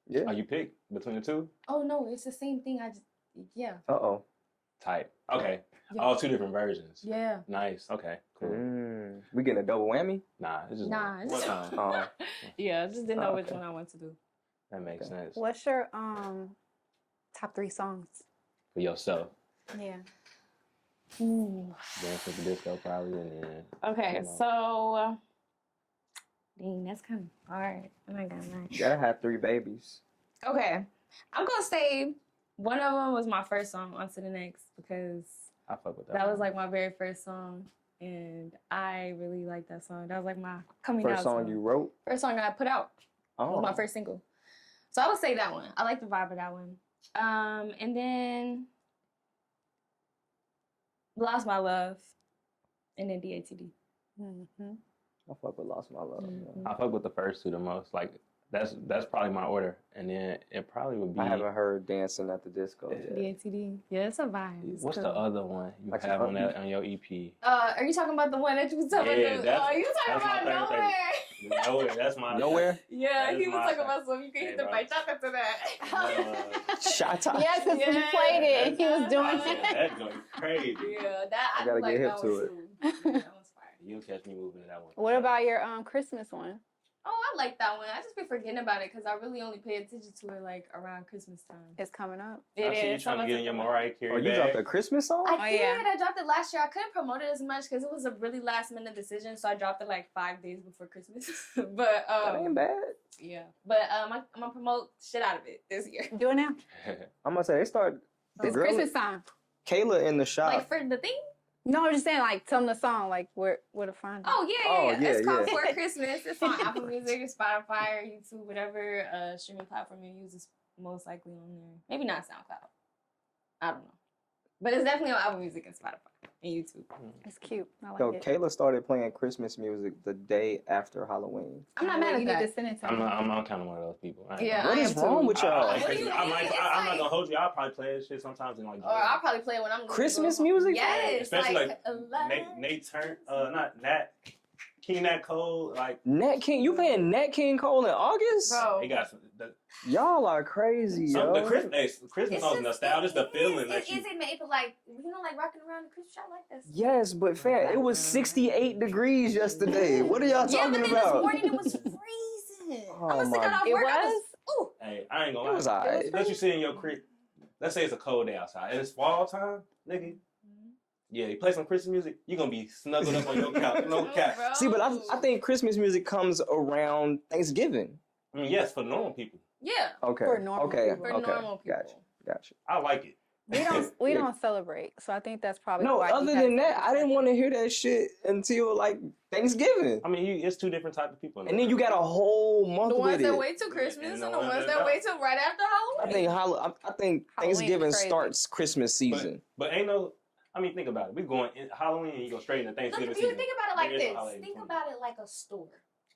S2: Yeah.
S4: Oh, you pick between the two?
S3: Oh no, it's the same thing. Yeah.
S2: Uh-oh.
S4: Type. Okay.
S3: Yeah.
S4: Oh, two different versions.
S3: Yeah.
S4: Nice. Okay. Cool.
S2: We getting a double whammy?
S4: Nah, it's just
S3: Nah,
S4: one.
S3: it's-
S4: What time?
S2: Oh.
S3: Yeah. I just didn't know which
S2: Okay.
S3: one I wanted to do.
S4: That makes sense.
S5: What's your top 3 songs?
S4: For yourself.
S5: Yeah.
S4: Dance with the disco probably and then
S3: Okay,
S4: you know.
S3: so dang, that's kind of hard. I'm not gonna lie.
S2: You gotta have 3 babies.
S3: Okay, I'm gonna say one of them was my first song, On to the Next, because
S4: I fuck with that.
S3: that was
S4: one.
S3: like my very first song, and I really like that song. That was like my coming out
S2: First song you wrote?
S3: First song I put out.
S2: Oh.
S3: Was my first single. So I would say that one. I like the vibe of that one. And then Lost My Love, and then DATD.
S5: Mm-hmm.
S2: I fuck with Lost My Love.
S3: Mhm.
S2: Yeah.
S4: I fuck with the first two the most. Like that's probably my order, and then it probably would be.
S2: I haven't heard Dancing at the Disco yet.
S3: DATD. Yeah, it's a vibe. It's
S4: What's
S3: cool.
S4: the other one you
S2: Like
S4: have on
S2: something-
S4: that on your EP?
S3: Are you talking about the one that you was talking
S4: Yeah,
S3: about?
S4: that's-
S3: Oh, you talking
S4: that's my
S3: about
S4: favorite
S3: Nowhere?
S4: Nowhere. That's my
S2: Nowhere?
S3: Yeah,
S4: That
S3: he
S4: is
S3: was
S4: my
S3: talking
S4: favorite.
S3: about so you can
S4: Hey,
S3: hit the
S4: bro.
S3: bite chocolate to that.
S2: Shot top.
S5: Yes, because he
S3: Yeah.
S5: played it. He was doing
S3: Yeah,
S5: it.
S4: That's going crazy.
S3: Yeah, that
S2: I
S3: I
S2: gotta
S3: like
S2: get hip
S3: that
S2: to
S3: one
S2: it.
S3: too. Yeah, that one's fire.
S4: You'll catch me moving to that one.
S5: What about your Christmas one?
S3: Oh, I like that one. I just be forgetting about it because I really only pay attention to it like around Christmas time.
S5: It's coming up.
S4: I see you trying to get in your Mariah Carey
S2: Oh, you
S4: bag.
S2: dropped a Christmas song?
S3: I
S5: Oh,
S3: did.
S5: yeah.
S3: I dropped it last year. I couldn't promote it as much because it was a really last minute decision. So I dropped it like 5 days before Christmas. But
S2: That ain't bad.
S3: yeah. But I'm gonna promote shit out of it this year.
S5: Do it now.
S2: I'm gonna say they start. The
S5: It's
S2: girl,
S5: Christmas time.
S2: Kayla in the shop.
S3: Like for the thing.
S5: No, I'm just saying, like, tell them the song, like, where to find it.
S3: Oh yeah,
S2: Oh,
S3: yeah. It's
S2: yeah,
S3: called
S2: yeah.
S3: For Christmas. It's on Apple Music, Spotify, or YouTube, whatever streaming platform you use is most likely on there. Maybe not SoundCloud. I don't know, but it's definitely on Apple Music and Spotify and YouTube.
S5: It's cute. I like
S2: Yo,
S5: it.
S2: Kayla started playing Christmas music the day after Halloween.
S3: I'm not mad at
S5: You
S3: that.
S5: need to send it to
S4: I'm
S5: me.
S4: kind of one of those people. I ain't
S3: Yeah,
S4: gonna-
S2: What
S3: I
S2: is
S3: am
S2: wrong
S3: too.
S2: with y'all?
S3: What do you
S4: I'm
S3: mean? It's
S4: not
S3: like-
S4: gonna hold you. I'll probably play this shit sometimes in like.
S3: Or I'll probably play it when I'm
S2: Christmas
S3: going home.
S2: music?
S3: Yes,
S4: Especially like
S3: alive.
S4: Nate Turn, not Nat, King Nat Cole, like
S2: Nat King, you playing Nat King Cole in August?
S3: Bro.
S4: he got some.
S2: Y'all are crazy, yo.
S4: The Christmas
S3: It's
S4: songs
S3: just-
S4: nostalgia, it's the
S3: it
S4: feeling
S3: is.
S4: that
S3: It
S4: you.
S3: is made for like like rocking around the Christmas tree. I like this.
S2: Yes, but fam, it was 68 degrees yesterday. What are y'all
S3: Yeah,
S2: talking
S3: but then
S2: about?
S3: this morning it was freezing.
S2: Oh,
S3: I must have got
S2: my-
S3: off
S5: It
S3: work. I
S5: was?
S3: Ooh.
S4: Hey, I ain't gonna
S2: It was
S4: lie.
S2: alright.
S4: Let you sit in your crib. Let's say it's a cold day outside and it's fall time, nigga.
S3: Mm-hmm.
S4: Yeah, you play some Christmas music, you're gonna be snuggled up on your couch. No cap.
S3: Bro.
S2: See, but I think Christmas music comes around Thanksgiving.
S4: I mean, yes, for normal people,
S3: Yeah,
S2: Okay.
S5: For normal
S2: okay.
S5: people.
S3: for
S2: okay.
S3: normal people.
S2: Gotcha.
S4: I like it.
S5: We
S2: Yeah.
S5: don't celebrate, so I think that's probably
S2: No,
S5: why.
S2: other than that, I didn't want to hear that shit until like Thanksgiving.
S4: I mean, it's two different types of people.
S2: And then you got a whole month
S3: The ones
S2: with
S3: that
S2: it.
S3: wait till Christmas
S4: And
S3: and
S4: the
S3: the
S4: ones
S3: ones
S4: that
S3: that wait till right after
S2: I
S3: Halloween.
S2: think I think
S5: Halloween is
S2: Thanksgiving
S5: crazy.
S2: starts Christmas season.
S4: But ain't no. I mean, think about it. We going in Halloween and you go straight into
S3: Look,
S4: Thanksgiving
S3: if you
S4: season.
S3: think about it like
S4: Maybe it's
S3: this,
S4: holiday
S3: think
S4: season.
S3: about it like a store.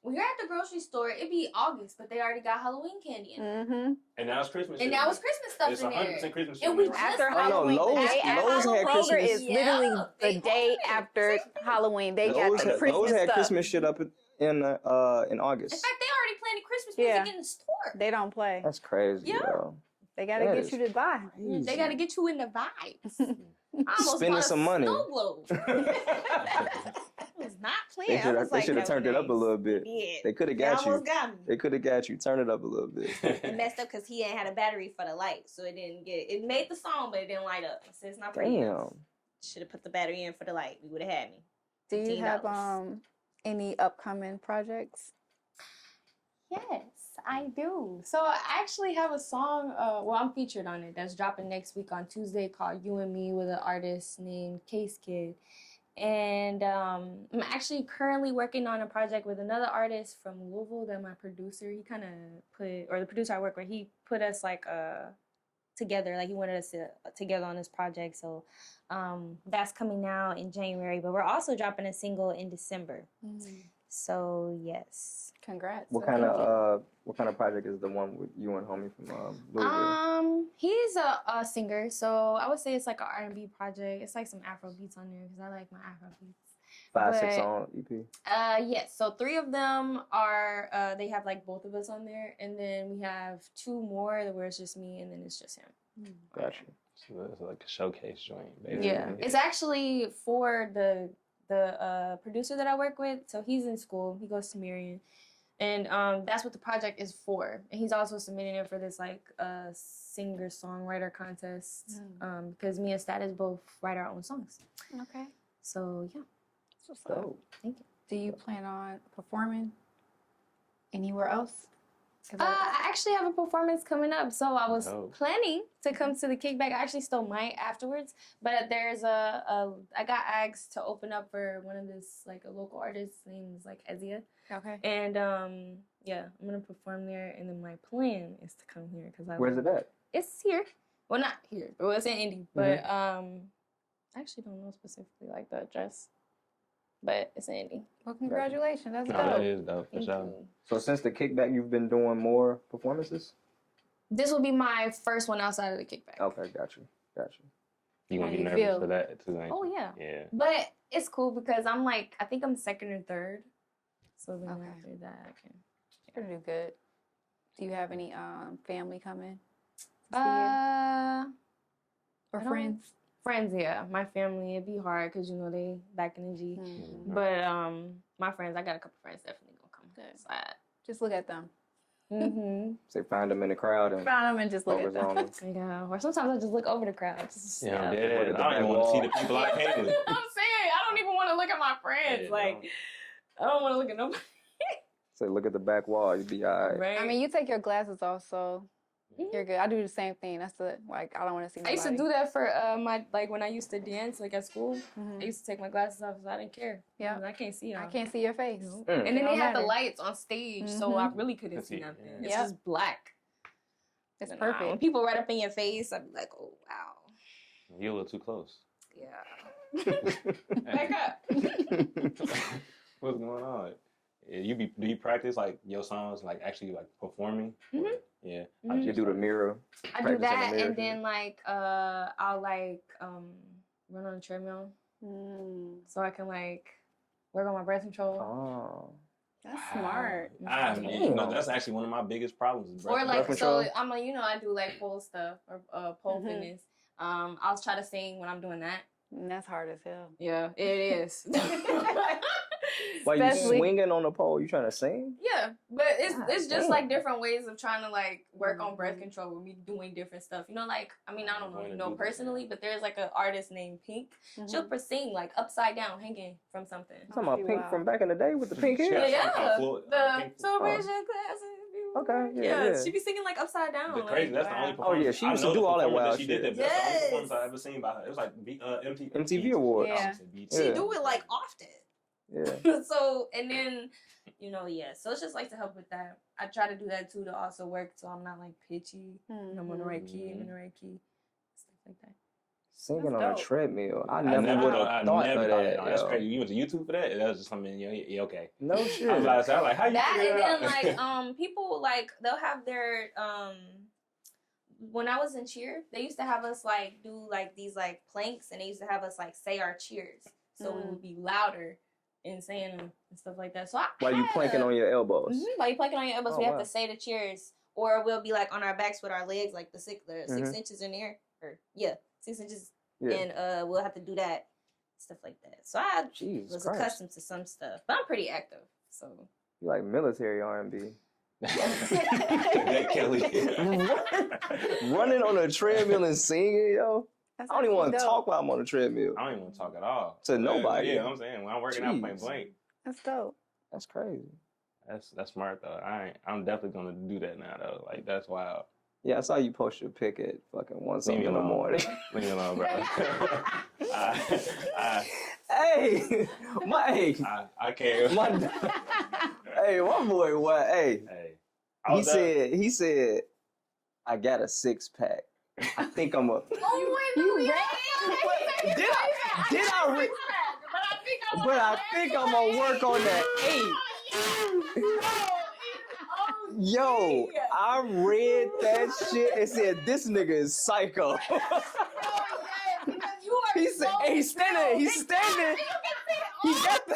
S3: when you're at the grocery store, it'd be August, but they already got Halloween candy in it.
S5: Mm-hmm.
S4: And now it's Christmas.
S3: And now it's Christmas stuff
S4: It's
S3: in there.
S4: 100% Christmas.
S3: And we
S4: shit,
S3: just
S5: After
S2: Oh, no,
S5: Halloween,
S2: Lowe's-
S5: the day after
S2: Lowe's had
S5: Halloween, Kroger
S2: Christmas.
S5: is literally
S3: Yeah,
S5: the
S3: they
S5: day
S3: own it.
S5: after Halloween. They got the Christmas
S2: Lowe's had
S5: stuff.
S2: Christmas shit up in
S3: In
S2: August.
S3: fact, they already playing the Christmas
S5: Yeah.
S3: music in the store.
S5: They don't play.
S2: That's crazy,
S3: Yeah.
S2: yo.
S5: They gotta
S2: That
S5: get
S2: is
S5: you to buy.
S3: They got to get you in the vibes. I almost
S2: Spending
S3: bought a
S2: some money.
S3: snow globe. I was not playing. I was
S2: They
S3: like,
S2: should have
S3: that
S2: turned
S3: was
S2: it up a
S3: nice.
S2: little bit.
S3: Yeah.
S2: They could have
S3: They
S2: got you.
S3: almost got me.
S2: They could have got you. Turn it up a little bit.
S3: It messed up because he ain't had a battery for the light, so it didn't get. It made the song, but it didn't light up. So it's not pretty.
S2: Damn.
S3: Should have put the battery in for the light. We would have had me.
S5: Do you have
S3: $15.
S5: any upcoming projects?
S3: Yes, I do. So I actually have a song. Well, I'm featured on it. That's dropping next week on Tuesday, called "You and Me" with an artist named Case Kid. And I'm actually currently working on a project with another artist from Louisville that my producer, he kind of put, or the producer I work with, he put us like together. Like he wanted us together on this project. So that's coming out in January. But we're also dropping a single in December. So yes.
S5: Congrats.
S2: What kind of project is the one with you and homie from Louisville?
S3: He's a singer, so I would say it's like an R&B project. It's like some Afro beats on there because I like my Afro beats.
S2: 5-6 song EP.
S3: Yes. So 3 of them are they have like both of us on there, and then we have 2 more where it's just me, and then it's just him.
S2: Gotcha.
S4: So it's like a showcase joint, basically.
S3: Yeah. It's actually for the producer that I work with. So he's in school. He goes to Marion. And that's what the project is for. And he's also submitting it for this like singer-songwriter contest because me and Status both write our own songs.
S5: Okay.
S3: So yeah.
S2: Dope.
S3: Thank you.
S5: Do you plan on performing anywhere else?
S3: I actually have a performance coming up, so I was
S4: Dope.
S3: planning to come to the kickback. I actually still might afterwards, but there's I got asked to open up for one of this like a local artist named like Ezia.
S5: Okay.
S3: And yeah, I'm gonna perform there, and then my plan is to come here because
S2: Where's it at?
S3: It's here. Well, not here, but it's in Indy. But I actually don't know specifically like the address, but it's in Indy.
S5: Well, congratulations. That's
S4: No,
S5: dope.
S4: that is dope for
S3: Thank
S4: sure.
S3: you.
S2: So since the kickback, you've been doing more performances?
S3: This will be my first one outside of the kickback.
S2: Okay, got you.
S4: You gonna
S5: How
S4: be
S5: you
S4: nervous
S5: feel?
S4: for that too, ain't you?
S3: Oh yeah.
S4: Yeah.
S3: But it's cool because I'm like, I think I'm second or third. So then
S5: Okay.
S3: after that, I can.
S5: You're gonna do good. Do you have any family coming to see you?
S3: I
S5: Or
S3: don't-
S5: friends?
S3: Friends, yeah. My family, it'd be hard because, you know, they back in the G.
S5: Mm.
S3: But my friends, I got a couple friends definitely gonna come.
S5: Good.
S3: Side.
S5: Just look at them.
S3: Mm-hmm.
S2: Say find them in the crowd and
S5: Find them and just look at
S2: focus on
S5: them.
S2: them.
S3: Yeah. Or sometimes I just look over the crowd. Just,
S4: Yeah, I'm
S2: Look
S4: dead.
S2: at the
S4: I don't even want to see the
S2: back
S4: people I came with.
S3: I'm saying, I don't even want to look at my friends.
S4: Yeah,
S3: like, I don't want to look at nobody.
S2: Say look at the back wall, you'd be alright.
S3: Right?
S5: I mean, you take your glasses off, so
S3: Mhm.
S5: you're good. I do the same thing. That's the like. I don't want to see
S3: I
S5: nobody.
S3: used to do that for my like when I used to dance like at school.
S5: Mhm.
S3: I used to take my glasses off so I didn't care.
S5: Yeah.
S3: I can't see y'all.
S5: I can't see your face.
S3: No.
S2: Mm.
S3: And then
S5: It
S3: they
S5: don't
S3: had the
S5: matter.
S3: lights on stage, so I
S5: Mhm.
S3: really couldn't
S4: Can
S3: see
S4: see,
S3: nothing.
S4: yeah.
S3: It's
S5: Yep.
S3: just black.
S5: It's
S3: When
S5: perfect.
S3: people right up in your face, I'd be like, oh wow,
S4: You're a little too close.
S3: yeah. Back up.
S4: What's going on? Yeah, do you practice like your songs, like actually like performing?
S3: Mhm.
S4: Yeah.
S3: Mhm.
S2: You do the mirror.
S3: I
S2: practice
S3: do
S2: in the
S3: that,
S2: mirror,
S3: and
S2: too.
S3: then like I'll like run on a treadmill
S5: Mm,
S3: so I can like work on my breath control.
S2: Oh.
S5: that's smart.
S4: That's actually one of my biggest problems. Is breath
S3: Or like
S2: control.
S3: so I'm like, you know, I do like pole stuff or pole
S5: Mhm.
S3: fitness. I'll try to sing when I'm doing that.
S5: And that's hard as hell.
S3: Yeah, it is.
S2: While you
S5: Especially-
S2: swinging on the pole, you trying to sing?
S3: Yeah, but it's
S2: God
S3: just
S2: damn.
S3: like different ways of trying to like work on breath
S5: Mhm.
S3: control with me doing different stuff. You know, like I mean, I don't know if
S4: Going
S3: you
S4: to
S3: know
S4: do that,
S3: personally,
S4: yeah.
S3: but there's like an artist named Pink. She'll
S5: Mhm.
S3: sing like upside down, hanging from something.
S2: You talking about
S5: she
S2: Pink
S5: wild.
S2: from back in the day with the pink
S4: Yeah.
S2: hair?
S3: Yeah,
S4: Floyd,
S3: the
S4: Pink-
S3: so
S2: oh.
S3: raise your glasses.
S2: Okay, yeah.
S3: She be singing like upside down.
S4: The
S3: like,
S4: crazy, that's the only
S5: wow.
S4: performance.
S2: Oh, yeah, she
S4: I
S2: used
S4: know
S2: to do
S4: the
S2: all that
S4: performance
S2: wild
S4: she
S2: shit.
S4: did. That's the only
S3: Yes.
S4: performance I've ever seen by her. It was like
S2: MTV Awards.
S5: Yeah.
S3: She
S2: Yeah.
S3: do it like often.
S2: Yeah.
S3: So and then you know, yeah. So it's just like to help with that. I try to do that too to also work so I'm not like pitchy. And I'm on the right key. I'm in the right key. Stuff like that.
S2: Singing
S5: That's
S2: on a
S5: dope.
S2: treadmill. I
S4: I
S2: never would have thought of that.
S4: That's
S2: yo.
S4: crazy. You went to YouTube for that? That was just something, yeah, okay.
S2: No shit.
S4: I was about to say, like, how you
S3: That
S4: figure
S3: and
S4: it out?
S3: then like people like they'll have their when I was in cheer, they used to have us like do like these like planks, and they used to have us like say our cheers, so we would be louder in saying them and stuff like that. So
S2: While you planking on your elbows.
S3: while you planking on your elbows,
S2: Oh,
S3: we have
S2: wow.
S3: to say the cheers, or we'll be like on our backs with our legs, like the 6
S2: Mhm.
S3: inches in there, or 6 inches,
S2: Yeah.
S3: and we'll have to do that, stuff like that. So I
S2: Jesus
S3: was
S2: Christ.
S3: accustomed to some stuff, but I'm pretty active, so.
S2: You like military R&B.
S4: That Kelly.
S2: Running on a treadmill and singing, yo.
S5: That's
S2: I don't even want to
S5: dope.
S2: talk while I'm on the treadmill.
S4: I don't even want to talk at all.
S2: To nobody.
S4: Yeah, I'm saying, when I'm working out playing
S2: Jeez.
S4: blank,
S5: That's dope.
S2: That's crazy.
S4: that's smart, though. I'm definitely going to do that now, though. Like, that's wild.
S2: Yeah, I saw you post your pic at fucking 1
S4: Leave
S2: something
S4: me
S2: in the
S4: alone.
S2: morning.
S4: Leave me alone, bro.
S2: Hey,
S4: I can't.
S2: Hey, my boy, what? Hey,
S4: Hey. I was
S2: he said, I got a 6-pack. I think I'm a. Did I read? But I think I'm gonna work on that 8. Yo, I read that shit and said this nigga is psycho. He said, hey, he's standing. He got the.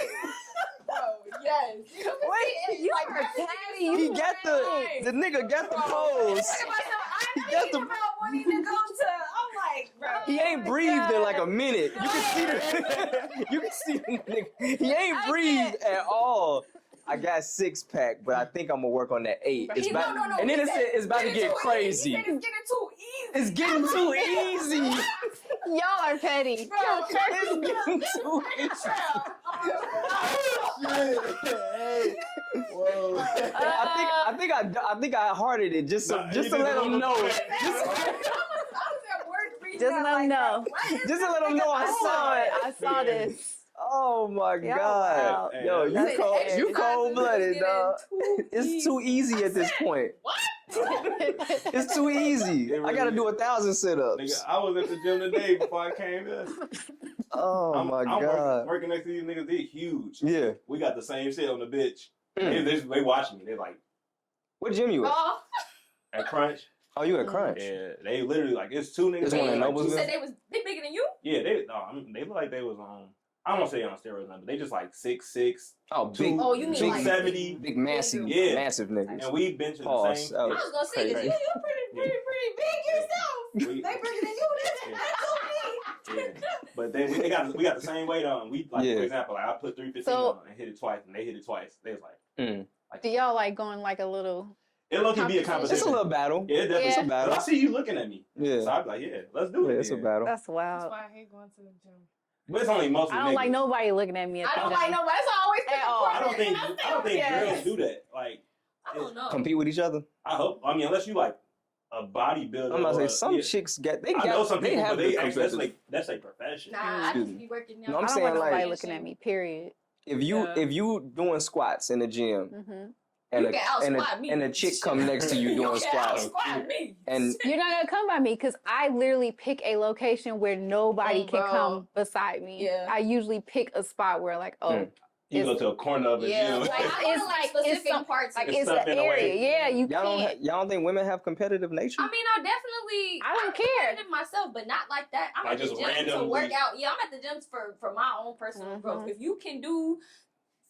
S2: Wait,
S5: You are petty.
S2: he got the nigga got the pose. He got the. He ain't breathed in like a minute. You can see the. You can see the nigga. He ain't breathed at all. I got 6-pack, but I think I'm gonna work on that 8. It's about, and then it said it's about to get crazy. It's getting too easy.
S5: Y'all are petty.
S2: It's getting too easy. Whoa. I think I hearted it just to let him know.
S5: Just let them know.
S2: Just to let him know I saw it.
S5: I saw this.
S2: Oh my
S5: Y'all
S2: God.
S5: wild.
S2: Yo, you cold blooded, dog. It's
S3: It's
S2: too easy at this point. It's too easy. I gotta do 1,000 sit-ups.
S4: Nigga, I was at the gym today before I came here.
S2: Oh my
S4: I'm
S2: God.
S4: working next to these niggas. They're huge.
S2: Yeah.
S4: We got the same shit on the bitch.
S2: Mm.
S4: They watching me. They like,
S2: What gym you at?
S4: at Crunch.
S2: Oh, you at Crunch?
S4: Yeah, they literally like, it's 2 niggas.
S2: This one in
S4: like,
S2: Noblesville?
S3: You said they bigger than you?
S4: Yeah, they look like they was on. I don't want to say on steroids, but they just like 6'6",
S2: Oh, big.
S3: Oh, you mean
S2: big,
S3: like
S4: 270,
S2: big, massive,
S4: Yeah.
S2: massive niggas.
S4: and we benching the
S2: Pause.
S4: same.
S2: Oh.
S3: I was gonna say, 'cause
S2: Crazy.
S3: you're pretty big yourself.
S4: We-
S3: They bigger than you. That's
S4: Yeah. But we got the same weight on. We like,
S2: Yeah.
S4: for example, like I put 315
S5: So-
S4: on and hit it twice, and they hit it twice. They was like,
S5: Do y'all like going like a little?
S4: it low key be a competition.
S2: It's a little battle.
S4: Yeah, it definitely.
S2: It's a
S5: Yeah.
S2: battle.
S4: I see you looking at me,
S2: Yeah.
S4: so I'm like, yeah, let's do it.
S2: Yeah, it's a
S4: then.
S2: battle.
S5: That's wild.
S3: That's why I hate going to the gym.
S4: But it's only mostly
S5: I don't like
S4: niggas.
S5: nobody looking at me. At
S3: I
S5: the
S3: don't
S5: gym.
S3: like nobody. That's always
S5: At all.
S4: I don't think
S5: Yeah.
S4: girls do that. Like,
S3: I don't know.
S2: Compete with each other.
S4: I hope. I mean, unless you like a bodybuilder.
S2: I'm about to say
S4: or-
S2: some
S4: yeah.
S2: chicks get.
S4: I know some people,
S2: have
S4: but they
S2: the
S4: actually, that's
S2: competitive.
S4: like profession.
S3: Nah, I
S2: Excuse
S3: just
S2: me.
S3: be working out.
S2: No, I'm
S5: I don't
S2: saying,
S5: want nobody
S2: like,
S5: looking at me. Period.
S2: If you doing squats in the gym
S5: Mm-hmm.
S2: and
S3: You can out-squat me.
S2: and a chick come next to you doing
S3: can
S2: squats
S3: out-squat me.
S2: and
S5: You're not gonna come by me because I literally pick a location where nobody
S3: Oh,
S5: can
S3: bro.
S5: come beside me.
S3: Yeah.
S5: I usually pick a spot where like,
S4: You go
S5: It's-
S4: to a corner of a
S3: Yeah,
S4: gym.
S3: like I
S5: It's
S3: go to like
S5: like-
S3: specific
S5: it's some-
S3: parts.
S5: like
S4: It's
S5: it's
S4: stuff
S5: an
S4: in the way.
S5: area. Yeah, you
S2: y'all
S5: can't.
S2: don't think women have competitive nature?
S3: I mean, I definitely.
S5: I don't
S3: I'm
S5: care.
S3: competitive myself, but not like that. I'm
S4: Like
S3: at the
S4: just
S3: gym to
S4: randomly.
S3: work out. Yeah, I'm at the gym for my own personal growth. If you can do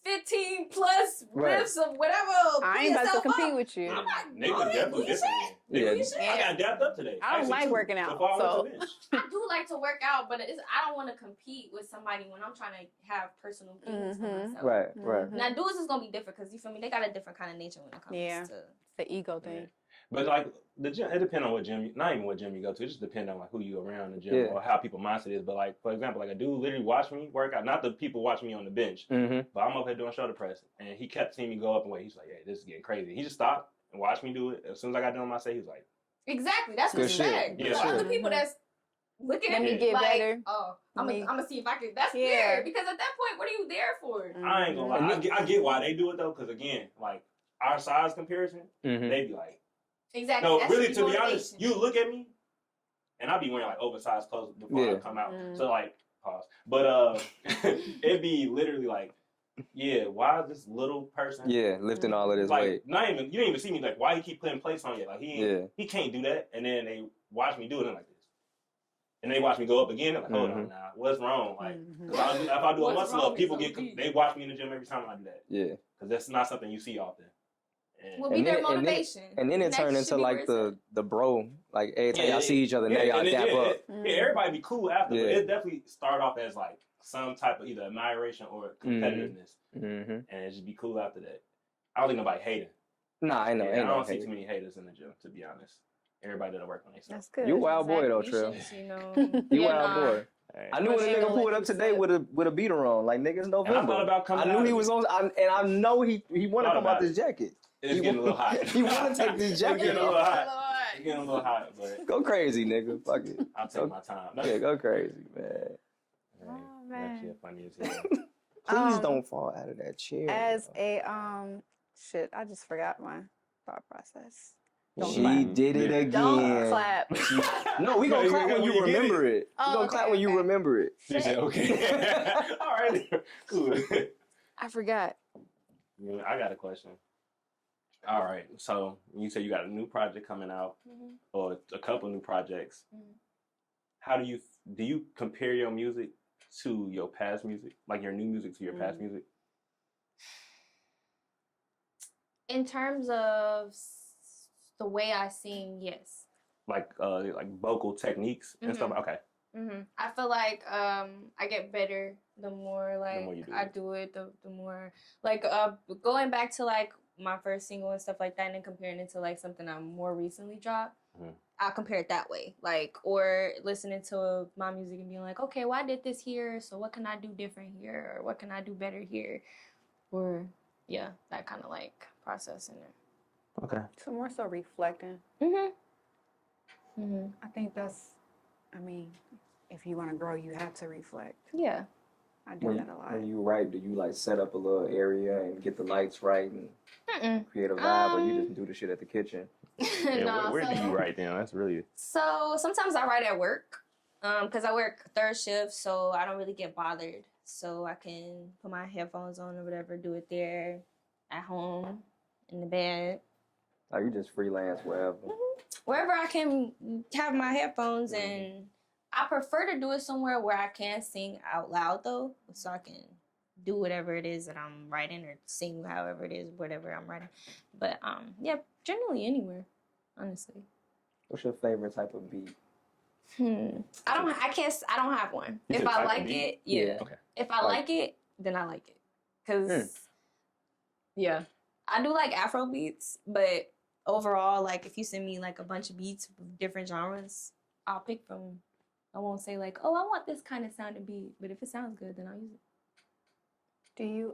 S3: 15 plus
S2: Right.
S3: reps of whatever,
S5: I ain't about to compete
S3: up.
S5: with you.
S3: I'm like,
S4: Niggas definitely
S3: do you
S4: different.
S2: Yeah.
S3: You should.
S4: I got dapped up today.
S5: I don't
S4: Actually,
S5: like
S4: two,
S5: working out,
S4: before I went
S5: so-
S4: to the bench.
S3: I do like to work out, but I don't want to compete with somebody when I'm trying to have personal things for myself.
S2: Right, right.
S5: Mhm.
S3: Now, dudes is gonna be different because you feel me. They got a different kind of nature when it comes
S5: Yeah.
S3: to.
S5: It's the ego thing.
S4: But like the gym, it depends on what gym. Not even what gym you go to. It just depends on like who you around the gym
S2: Yeah.
S4: or how people mindset is. But like for example, like a dude literally watched me work out. Not the people watching me on the bench,
S2: Mm-hmm.
S4: but I'm up here doing shoulder press, and he kept seeing me go up and weight. He's like, "Hey, this is getting crazy." He just stopped and watched me do it. As soon as I got done with my set, he was like,
S3: Exactly. That's
S2: Good
S3: respect.
S2: shit.
S4: Yeah.
S3: For other
S5: Sure.
S3: people that's looking
S5: Let
S3: at
S5: me
S3: me
S5: get
S3: like,
S5: better.
S3: oh, I'm
S5: Me.
S3: gonna see if I can. That's
S5: Yeah.
S3: weird because at that point, what are you there for?
S4: "I ain't gonna lie. I get why they do it though, because again, like our size comparison,
S2: Mm-hmm.
S4: they be like,
S3: Exactly.
S4: no,
S3: That's
S4: really.
S3: your
S4: To be honest,
S3: motivation.
S4: you look at me, and I be wearing like oversized clothes before I come out. So like, pause. But it'd be literally like, yeah, why is this little person
S2: lifting all of this
S4: like
S2: weight?
S4: not even you didn't even see me like why he keep putting plates on you? Like he can't do that. And then they watch me do it and like this. And they watch me go up again. They're like, hold on now, what's wrong? Like, if I do a muscle up, people they watch me in the gym every time I do that. Yeah, because that's not something you see often.
S3: Will be their motivation.
S2: And then it turned into like the bro, like every time y'all see each other, now y'all dap up.
S4: Everybody be cool after, but it definitely start off as like some type of either admiration or competitiveness, and it just be cool after that. I don't think nobody hating.
S2: Nah, I know.
S4: I don't see too many haters in the gym, to be honest. Everybody that'll work on themselves.
S5: That's good.
S2: You a wild boy though, Trill. You wild boy. I knew when a nigga pulled up today with a beater on, like niggas November.
S4: And I thought about coming.
S2: I knew he was on, and I know he want to come out this jacket.
S4: It's getting a little hot.
S2: He want to take this jacket.
S4: It's getting a little hot. It's getting a little hot, but
S2: go crazy, nigga. Fuck it.
S4: I'll take my time.
S2: Yeah, go crazy, man.
S5: Oh man.
S4: Actually, funny as hell.
S2: Please don't fall out of that chair.
S5: As a shit, I just forgot my thought process.
S2: She did it again.
S5: Don't clap.
S2: No, we gonna clap when you remember it. We gonna clap when you remember it.
S4: She said, okay. All right. Cool.
S5: I forgot.
S4: Yeah, I got a question. All right. So you said you got a new project coming out, or a couple new projects. How do you compare your music to your past music, like your new music to your past music?
S3: In terms of the way I sing, yes.
S4: Like vocal techniques and stuff. Okay.
S3: I feel like I get better the more like I do it. The more like going back to like my first single and stuff like that, and then comparing it to like something I more recently dropped. I'll compare it that way, like, or listening to my music and being like, okay, well, I did this here, so what can I do different here, or what can I do better here, or that kind of like process in it.
S4: Okay.
S5: So more so reflecting. I think that's, I mean, if you want to grow, you have to reflect.
S3: Yeah.
S5: I do that a lot.
S2: When you write, do you like set up a little area and get the lights right and create a vibe, or you just do the shit at the kitchen?
S3: No,
S4: where do you write down? That's really...
S3: So sometimes I write at work because I work third shift, so I don't really get bothered. So I can put my headphones on or whatever, do it there, at home, in the bed.
S2: Like you just freelance wherever?
S3: Wherever I can have my headphones, and I prefer to do it somewhere where I can sing out loud though, so I can do whatever it is that I'm writing or sing however it is, whatever I'm writing. But generally anywhere, honestly.
S2: What's your favorite type of beat?
S3: I don't have one. If I like it, Okay. If I like it, then I like it. Cause I do like Afro beats, but overall, like if you send me like a bunch of beats with different genres, I'll pick from. I won't say like, oh, I want this kind of sound to be, but if it sounds good, then I'll use it.
S5: Do you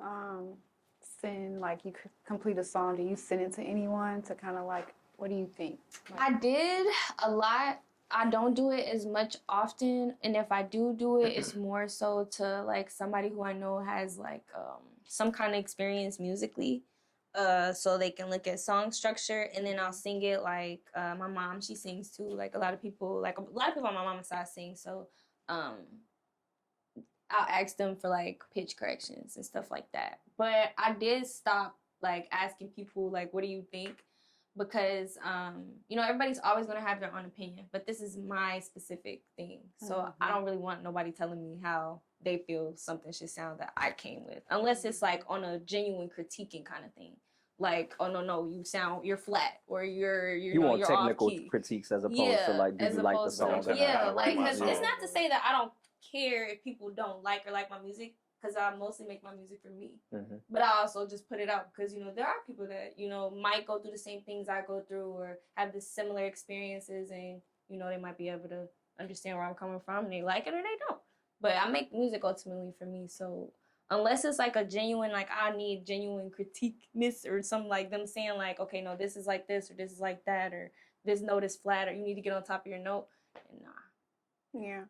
S5: send, like, you complete a song, do you send it to anyone to kind of like, what do you think? Like,
S3: I did a lot. I don't do it as much often, and if I do it, it's more so to like somebody who I know has like some kind of experience musically, so they can look at song structure, and then I'll sing it like my mom. She sings too. Like a lot of people on my mama's side sing, so I'll ask them for like pitch corrections and stuff like that. But I did stop like asking people like, what do you think? Because, everybody's always going to have their own opinion, but this is my specific thing. So I don't really want nobody telling me how they feel something should sound that I came with, unless it's like on a genuine critiquing kind of thing. Like, oh, no, you're flat, or you want
S2: you're technical critiques as opposed to like, do you like the song?
S3: It's not to say that I don't care if people don't like or like my music, because I mostly make my music for me. But I also just put it out because, there are people that, might go through the same things I go through or have the similar experiences, and, they might be able to understand where I'm coming from, and they like it or they don't. But I make music ultimately for me, so unless it's like a genuine, like I need genuine critiqueness or something, like them saying like, okay, no, this is like this or this is like that, or this note is flat, or you need to get on top of your note. And nah.
S5: Yeah.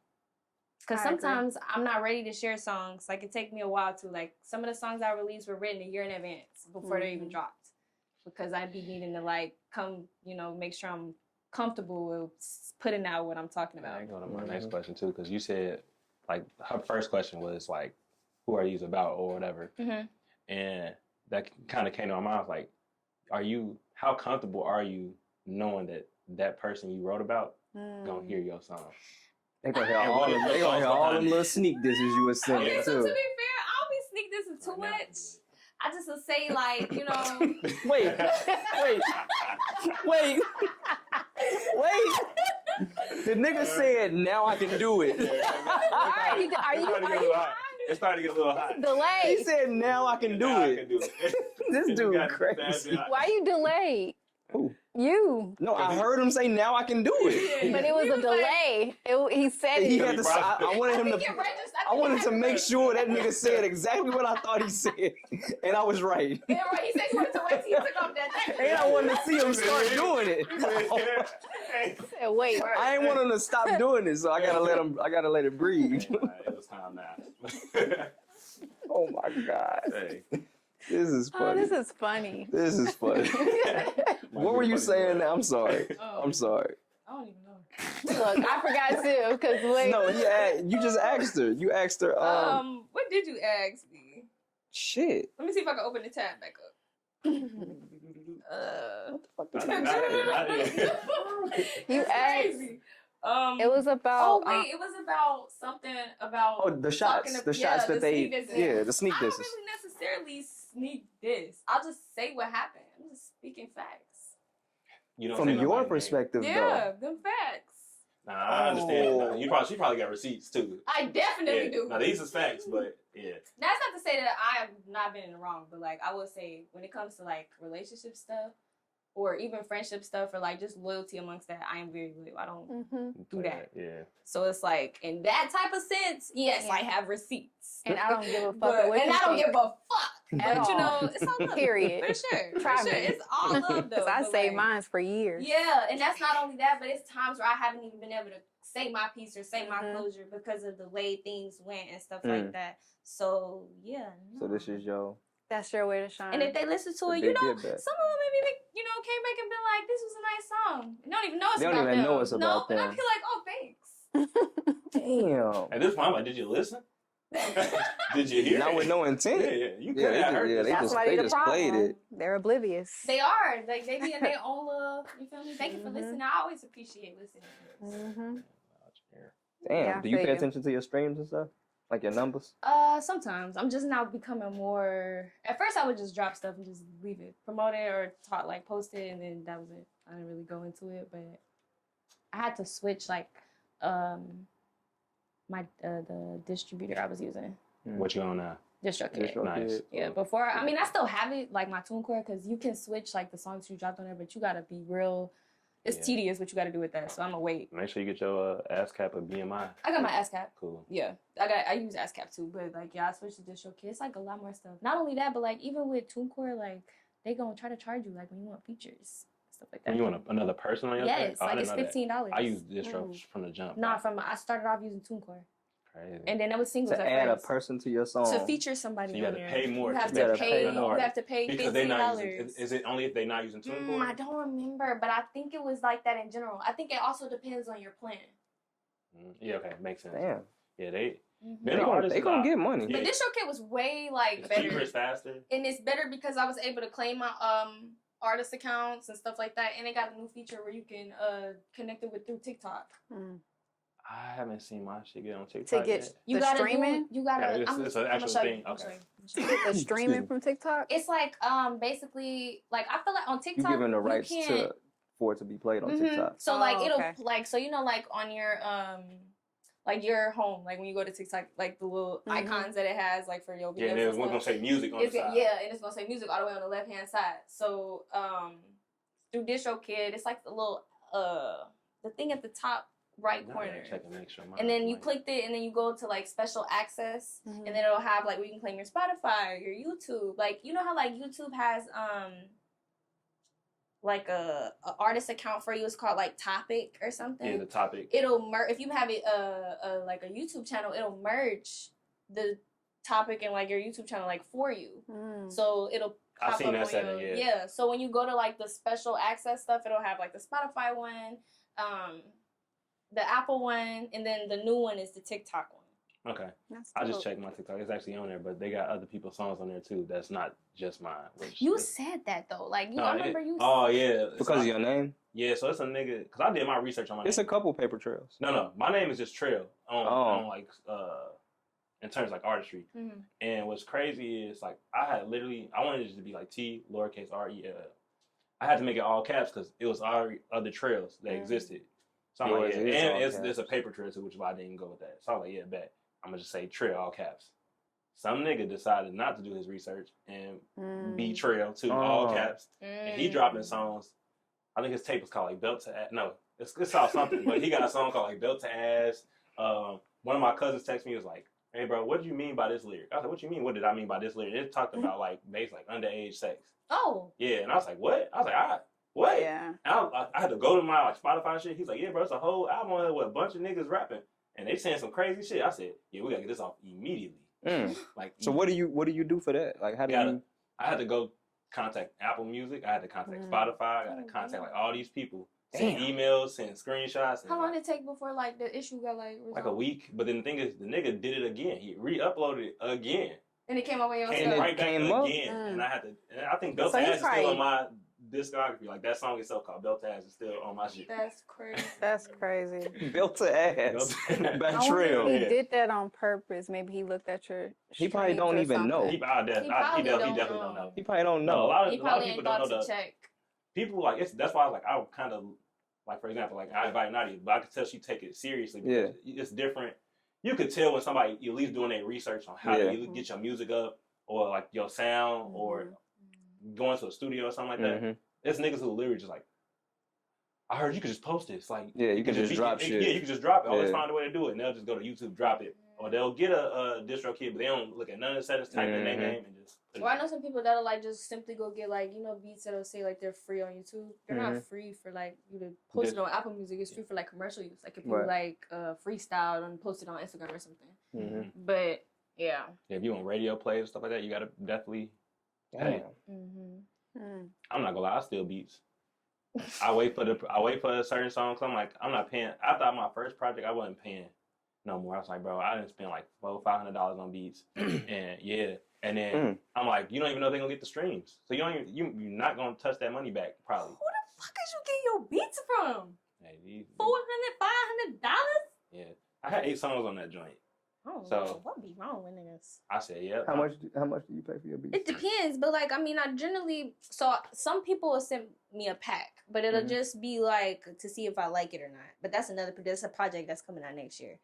S3: Because sometimes I'm not ready to share songs. Like, it take me a while to, like, some of the songs I released were written a year in advance before they even dropped. Because I'd be needing to, like, come, make sure I'm comfortable with putting out what I'm talking about.
S4: I go to my next question too, because you said like her first question was like, "Who are these about?" or whatever, and that kind of came to my mind. Like, how comfortable are you knowing that that person you wrote about gonna hear your song?
S2: They gonna hear all them little sneak disses you was singing
S3: Okay, so
S2: too.
S3: to be fair, I don't be sneak dissing too much. I just would say like, you know.
S2: Wait. The nigga said, "Now I can do it."
S5: Are you
S4: It's starting to get a little hot.
S5: delayed?
S2: He said, "Now I can do it." This dude crazy.
S5: Why you delayed?
S2: Who?
S5: You.
S2: No, I heard him say, "Now I can do it."
S5: But it was a delay. He said
S2: He
S5: it.
S2: had to. I wanted him to. I wanted to make sure that nigga said exactly what I thought he said, and I was right.
S3: Yeah, right. He said he wanted to wait till he took off that thing.
S2: And I wanted to see him start doing it.
S5: Said, wait.
S2: I ain't want him to stop doing it, so I gotta let him. I gotta let it breathe.
S4: It was time now.
S2: Oh my god,
S4: Hey.
S2: this is
S5: Oh,
S2: funny.
S5: this is funny.
S2: This is funny. What were you saying? I'm sorry.
S3: Oh.
S2: I'm sorry.
S3: I don't even know.
S5: Look, I forgot too, because wait.
S2: No, you just asked her. You asked her.
S3: What did you ask me?
S2: Shit.
S3: Let me see if I can open the tab back up.
S5: You asked.
S3: Crazy.
S5: It was about.
S3: Oh wait, it was about something about.
S2: Oh, the shots.
S3: talking
S2: The shots that they.
S3: sneak disses.
S2: Yeah, the sneak
S3: I don't
S2: disses.
S3: really necessarily sneak diss. I'll just say what happened. I'm just speaking facts.
S4: You don't
S2: From
S4: say
S2: your
S4: nobody's name.
S2: perspective,
S3: Yeah, them facts.
S4: Nah, I understand.
S2: Oh.
S4: Nah, she probably got receipts too.
S3: I definitely do.
S4: Now these is facts, but yeah.
S3: That's not to say that I have not been in the wrong, but like I would say when it comes to like relationship stuff or even friendship stuff or like just loyalty amongst that, I am very loyal. I don't do that.
S4: Yeah.
S3: So it's like in that type of sense, yes, I have receipts.
S5: And I don't give a fuck.
S3: But,
S5: what
S3: and
S5: you
S3: I don't
S5: think.
S3: give a fuck.
S5: At
S3: But you
S5: all.
S3: know, it's all love.
S5: Period.
S3: For sure.
S5: Try
S3: For sure.
S5: me.
S3: It's all love though.
S5: Because I
S3: but,
S5: saved
S3: like,
S5: mine for years.
S3: yeah, and that's not only that, but it's times where I haven't even been able to say my piece or say my
S5: Mhm.
S3: closure because of the way things went and stuff like that. So yeah.
S2: So this is your.
S5: That's your way to shine.
S3: And if they listen to
S2: But
S3: it,
S2: they
S3: you know,
S2: did that.
S3: some of them maybe came back and been like, "This was a nice song." They don't even know it's
S2: They don't
S3: about
S2: even
S3: them.
S2: know it's about
S3: no,
S2: them.
S3: and I feel like, "Oh, thanks."
S2: Damn.
S4: At this point, I'm like, did you listen? Did you hear?
S2: Not with no intent.
S4: Yeah. You could
S2: Yeah,
S4: have heard this.
S2: they
S5: That's
S2: just
S5: why
S2: they
S5: they the
S2: just played
S5: problem.
S2: it.
S5: They're oblivious.
S3: They are. Like they be in their own love. You feel me? Thank you for listening. I always appreciate listening.
S5: Mm-hmm.
S2: Damn.
S5: Yeah, I
S2: Do you
S5: feel
S2: pay
S5: you.
S2: attention to your streams and stuff? Like your numbers?
S3: Sometimes I'm just now becoming more. At first, I would just drop stuff and just leave it, promote it or talk, like post it, and then that was it. I didn't really go into it, but I had to switch like my the distributor I was using.
S4: What you on now?
S3: DistroKid.
S4: Nice.
S3: Yeah, before I mean I still have it like my TuneCore because you can switch like the songs you dropped on there, but you gotta be real. It's tedious what you gotta do with that, so I'm gonna wait.
S4: Make sure you get your ASCAP or BMI.
S3: I got my ASCAP.
S4: Cool.
S3: Yeah, I use ASCAP too, but like I switched to DistroKid. It's like a lot more stuff. Not only that, but like even with TuneCore, like they gonna try to charge you like when you want features stuff like that.
S4: And you want another person on your thing?
S3: Yes,
S4: Oh, I
S3: like
S4: didn't
S3: it's
S4: know that.
S3: $15.
S4: I use distro from the jump.
S3: Nah, I started off using TuneCore,
S4: Crazy.
S3: and then it was singles
S2: To
S3: at
S2: add a
S3: first.
S2: person to your song.
S3: To feature somebody
S4: So you
S3: on
S4: have to
S3: there.
S4: pay more
S3: You have
S4: to
S3: to
S2: gotta
S3: pay.
S2: pay an
S3: You
S2: artist.
S3: have to pay
S4: because they're not using.
S3: $15.
S4: Is it only if they're not using TuneCore?
S3: I don't remember, but I think it was like that in general. I think it also depends on your plan.
S4: Yeah, okay, makes sense.
S2: Damn.
S4: Yeah, they.
S2: They gonna get money.
S3: But DistroKid was way like
S4: It's
S3: better,
S4: cheaper, it's faster.
S3: and it's better because I was able to claim my artist accounts and stuff like that, and it got a new feature where you can connect it with through TikTok.
S4: I haven't seen my shit get on TikTok.
S5: To get
S4: yet.
S3: You
S5: the
S3: gotta
S5: streaming,
S3: You gotta.
S4: Yeah, it's an actual thing. Okay.
S5: the streaming from TikTok.
S3: It's like basically like I feel like on
S2: You
S3: TikTok
S2: giving the rights
S3: can't-
S2: for it to be played on
S3: Mhm.
S2: TikTok.
S3: So like
S5: Oh,
S3: it'll
S5: okay.
S3: like so you know like on your like your home like when you go to TikTok like the little icons that it has like for your videos.
S4: Yeah, and
S3: and
S4: then we're gonna
S3: stuff.
S4: say music on the
S3: It's,
S4: side.
S3: yeah, and it's gonna say music all the way on the left hand side. So through DistroKid, it's like the little the thing at the top right
S4: Now I
S3: corner.
S4: gotta check and make sure mine
S3: And then you
S4: like-
S3: clicked it, and then you go to like special access, and then it'll have like where you can claim your Spotify, your YouTube. Like you know how like YouTube has like a artist account for you. It's called like Topic or something.
S4: Yeah, the topic.
S3: It'll merge if you have it like a YouTube channel. It'll merge the topic and like your YouTube channel like for you. So it'll
S4: I've
S3: pop
S4: seen
S3: up
S4: that
S3: on
S4: setting,
S3: your,
S4: yeah.
S3: So when you go to like the special access stuff, it'll have like the Spotify one, the Apple one, and then the new one is the TikTok one.
S4: Okay.
S5: That's
S4: I just
S5: dope.
S4: checked my TikTok. It's actually on there, but they got other people's songs on there too. That's not just mine. Which
S3: You said that though, like you.
S4: No,
S3: I remember you.
S4: Oh yeah,
S2: Because of your name?
S4: Yeah, so it's a nigga. Cause I did my research on my
S2: It's
S4: name.
S2: a couple paper trails.
S4: No, my name is just Trail on like in terms of like artistry.
S3: Mm-hmm.
S4: And what's crazy is like I wanted it to be like T lowercase REL. I had to make it all caps because it was already other trails that existed. So I'm like, yeah, and it's a paper trail too, which is why I didn't go with that. So I'm like, yeah, bet. I'm gonna just say Trail all caps. Some nigga decided not to do his research and be Trail too, all caps. And he dropping songs. I think his tape was called like Belt to Ass. No, it's called something, but he got a song called like Belt to Ass. One of my cousins texted me, was like, hey bro, what do you mean by this lyric? I was like, what you mean? What did I mean by this lyric? It talked about like basically like underage sex.
S3: Oh.
S4: Yeah, and I was like, what? I was like, what?
S5: Yeah.
S4: And I had to go to my like Spotify and shit. He's like, yeah, bro, it's a whole album on there with a bunch of niggas rapping, and they saying some crazy shit. I said, yeah, we gotta get this off immediately. Like,
S2: so what do you do for that? Like, how do you?
S4: I had to go contact Apple Music. I had to contact Spotify. I got to contact like all these people. Send emails, send screenshots. And,
S3: how long did it take before like the issue got like resolved?
S4: Like a week. But then the thing is, the nigga did it again. He re-uploaded it again.
S3: And it came up on your
S4: Came
S3: stuff.
S4: right back
S2: came
S4: again. And I had to. And I think Belt to Ass is still on my discography. Like that song itself called Belt to Ass is still on my shit.
S3: That's crazy.
S5: That's crazy.
S2: Built to ass. Back
S5: I
S2: trail.
S5: wonder if he did that on purpose. Maybe he looked at your.
S2: He probably don't even know.
S4: He definitely don't know.
S2: He probably don't know.
S4: No, a lot of
S3: He
S4: people
S3: probably ain't
S4: don't
S3: thought
S4: know
S3: to check.
S4: People like that's why like I kind of like, for example, like I invite Nadia, but I could tell she take it seriously because it's different. You could tell when somebody at least doing their research on how to get your music up or like your sound or going to a studio or something like that. There's niggas who literally just like, I heard you could just post this. Like,
S2: you can just drop shit.
S4: Yeah, you can just drop it. Always find a way to do it. And they'll just go to YouTube, drop it. Or they'll get a distro kit, but they don't look at none of the settings, type in their name, and just.
S3: Well, I know some people that'll like just simply go get like beats that'll say like they're free on YouTube. They're not free for like you to post it on Apple Music. It's free for like commercial use. Like if you like freestyle and post it on Instagram or something. But yeah.
S4: If you on radio plays and stuff like that, you gotta definitely. Damn. I'm not gonna lie, I steal beats. I wait for a certain song. Cause I'm like, I'm not paying. I thought my first project I wasn't paying no more. I was like, bro, I didn't spend like $400-500 on beats, and then I'm like, you don't even know they're gonna get the streams, so you're not gonna touch that money back probably.
S3: Who the fuck is you getting your beats from?
S4: Hey,
S3: $400-500?
S4: Yeah, I had 8 songs on that joint.
S3: Oh,
S4: so
S3: what be wrong with niggas?
S4: I said, yeah.
S2: How much do you pay for your beats?
S3: It depends, but like I mean, I generally some people will send me a pack, but it'll just be like to see if I like it or not. But that's a project that's coming out next year.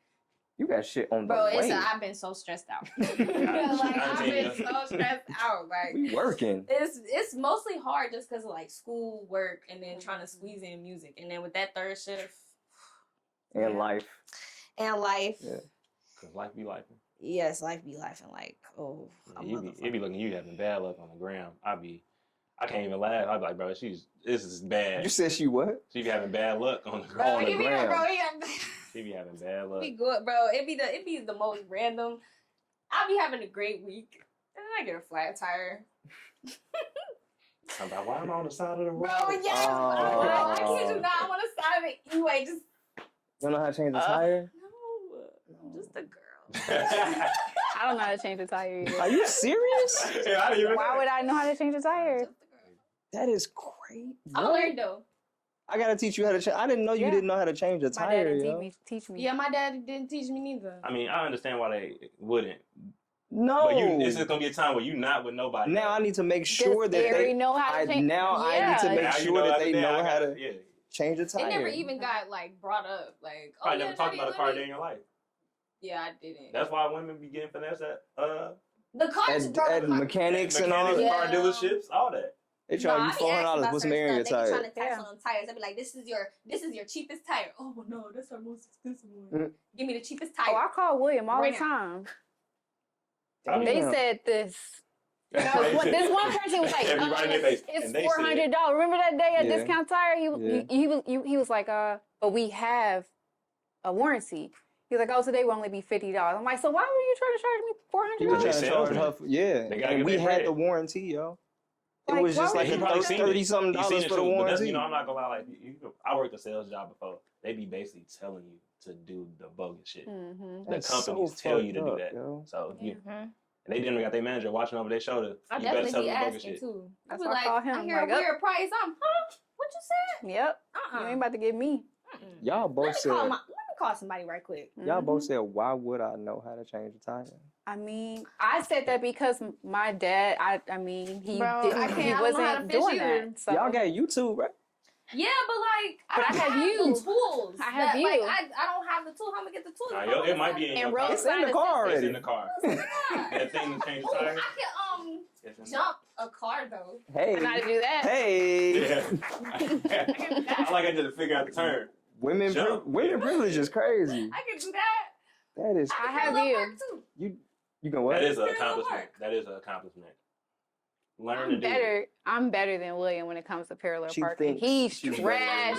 S2: You got shit on the
S3: way.
S2: way.
S3: I've been so stressed out. I've been so stressed out. Like
S2: we working.
S3: It's mostly hard just because of like school, work, and then trying to squeeze in music, and then with that third shift
S2: and life.
S3: Yeah.
S4: Cause life be life.
S3: Yes, life be life, and like
S4: it be looking you having bad luck on the ground. I can't even laugh. I'd be like, bro, this is bad.
S2: You said she what?
S4: She be having bad luck on the ground. She be having bad luck.
S3: Be good, bro. It be the most random. I be having a great week, and then I get a flat tire.
S4: I'm like, why am I on the side of the road?
S3: Bro, yes, I kid you not. I'm on the side of it anyway. Just
S2: you don't know how to change the tire?
S3: No, I'm just a girl.
S5: I don't know how to change a tire either.
S2: Are you serious?
S5: Why would I know how to change a tire?
S2: That is crazy.
S3: I learned though.
S2: I gotta teach you how to change. I didn't know you didn't know how to change a tire.
S5: My dad didn't teach me.
S3: Yeah, my dad didn't teach me neither.
S4: I mean, I understand why they wouldn't.
S2: No,
S4: but it's just gonna be a time where you're not with nobody.
S2: Now I need to make sure that they
S5: know how to change.
S2: I need to make sure that they know how to change a tire.
S3: It never even got like brought up. Like,
S4: probably never talked about a car day in your life.
S3: Yeah, I didn't.
S4: That's why women be getting finessed at
S3: the cars
S2: at mechanics and all that.
S4: Car dealerships, all that.
S2: They charge you $400 put some air in your tire.
S3: They be trying to tax on tires. They be like, "This is your cheapest tire." Oh no, that's our most expensive one. Give me the cheapest tire.
S5: Oh, I call William all the time. They said this. This one person was like, "It's $400." Remember that day at Discount Tire? He was like, "But we have a warranty." He was like, "Oh, so they will only be $50." I'm like, "So why were you trying to charge me $400?"
S2: You were trying to charge her. And we had the warranty, yo. It was just like
S4: He probably seen it.
S2: $30-something
S4: He seen it
S2: for the
S4: too, but that's,
S2: warranty.
S4: I'm not gonna lie. Like, I worked a sales job before. They be basically telling you to do the bogus shit. The
S2: That's
S4: companies
S2: so
S4: tell you to
S2: fucked
S4: do
S2: up,
S4: that.
S2: yo.
S4: So you,
S3: Mm-hmm.
S4: and they didn't got their manager watching over their shoulder.
S3: I
S4: You better
S3: definitely
S4: tell
S3: be
S4: them the bogus
S3: asking
S4: shit.
S3: too. I
S5: That's
S3: be
S5: why I
S3: like,
S5: call him,
S3: I hear
S5: like,
S3: a weird price. What you said?
S5: Yep.
S3: Uh-uh.
S5: You ain't about to get me.
S2: Y'all both said.
S3: Let me call somebody right quick.
S2: Y'all both said, "Why would I know how to change a tire?"
S5: I mean, I said that because my dad, I mean, he
S3: Bro,
S5: didn't,
S3: I can't-
S5: he
S3: I don't know how to
S5: wasn't
S3: fish
S5: doing
S3: either.
S5: that. So
S2: Y'all got YouTube, right?
S3: Yeah, but like,
S5: But I have you.
S3: the tools.
S5: I have
S3: Like,
S5: you.
S3: I don't have the tools. How am I gonna get the tools?
S4: Nah,
S3: if I don't
S4: it might be
S3: have-
S4: in
S5: And
S4: your
S5: road
S4: car.
S2: It's in the car
S4: It's
S2: already.
S4: in the car. That thing to change the tire.
S3: I can
S4: It's in the
S3: jump a car though.
S2: Hey,
S5: I know how to do that.
S2: hey.
S4: Yeah. I like I just to figure out the turn.
S2: Women privilege is crazy.
S3: I can do that.
S2: That is
S5: I
S3: can
S5: have
S3: parallel
S5: you.
S3: park, too.
S2: you can what?
S4: That is an
S3: Parallel
S4: accomplishment.
S3: park.
S4: That is an accomplishment. Learn to do it.
S5: I'm better than William when it comes to parallel
S2: She
S5: parking.
S2: thinks
S5: He's
S2: she's better
S5: trash.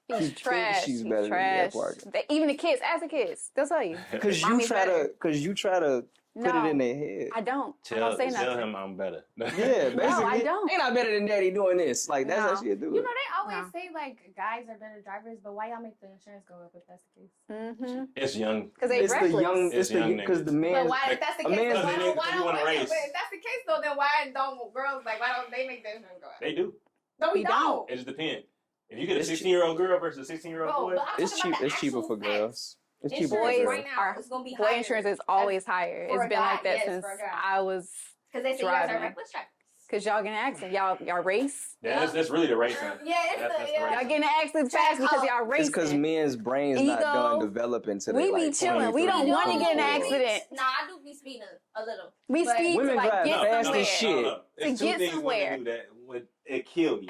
S2: than
S5: He's
S2: She thinks
S5: trash.
S2: she's
S5: He's
S2: better than
S5: trash.
S2: you at parking.
S5: Even the kids, ask the kids, they'll tell you.
S2: Because
S5: Mommy's better.
S2: you try to put
S5: No,
S2: it in their head.
S5: I don't. I
S4: Tell
S5: don't say nothing.
S4: him I'm better.
S2: Yeah, basically.
S5: No, I don't.
S2: Ain't I better than daddy doing this? Like that's how
S5: No.
S2: she do
S3: You
S2: it.
S3: know they always
S5: No.
S3: say like guys are better drivers, but why y'all make the insurance go up if that's the case?
S5: Mm-hmm.
S4: It's young.
S5: Because they
S2: It's the
S5: reckless.
S2: young.
S4: It's
S2: It's the
S4: young
S2: because the
S4: niggas.
S2: man.
S3: But why if that's the
S2: a
S3: case,
S2: man's-
S3: then why
S4: Because
S3: don't
S4: you wanna
S3: women?
S4: race.
S3: But if that's the case though, then why don't girls like why don't they make the insurance go up?
S4: They do.
S3: No, we
S5: We
S3: don't.
S4: It just depends. If you get a
S2: It's
S4: 16-year-old girl versus a 16-year-old
S3: Bro,
S4: boy,
S3: but I'm
S2: It's
S3: talking
S2: cheap.
S3: about the
S2: It's cheaper
S3: actual
S2: for
S3: facts.
S2: girls. It's cheaper
S3: Insurance
S2: for
S5: Boys
S2: girls.
S3: right now
S5: are
S3: it's gonna be
S5: boy
S3: higher.
S5: insurance is always higher.
S3: for
S5: It's
S3: a
S5: been
S3: guy,
S5: like that
S3: yes,
S5: since
S3: for a guy.
S5: I was.
S3: Because they say you guys are
S5: driving.
S3: reckless drivers.
S5: Cause y'all getting accident. Y'all race.
S4: yeah, that's really the racing.
S3: Yeah, it's
S4: That's
S3: the
S4: the
S3: yeah.
S4: race.
S5: Y'all getting accidents fast because y'all
S2: It's
S5: racing.
S2: because men's brains not
S5: Ego.
S2: done developing to
S5: We
S2: they,
S5: be
S2: like,
S5: chilling. We
S2: 23,
S5: don't want to get in an
S2: 24.
S5: accident.
S3: Nah, I do be speeding a little.
S5: We
S3: But
S5: speed to
S2: Women
S5: like
S2: drive
S5: get
S2: fast as
S5: somewhere.
S2: shit.
S4: No. It's
S5: To
S4: two
S5: get
S4: things
S5: somewhere.
S4: women do that would it kill you.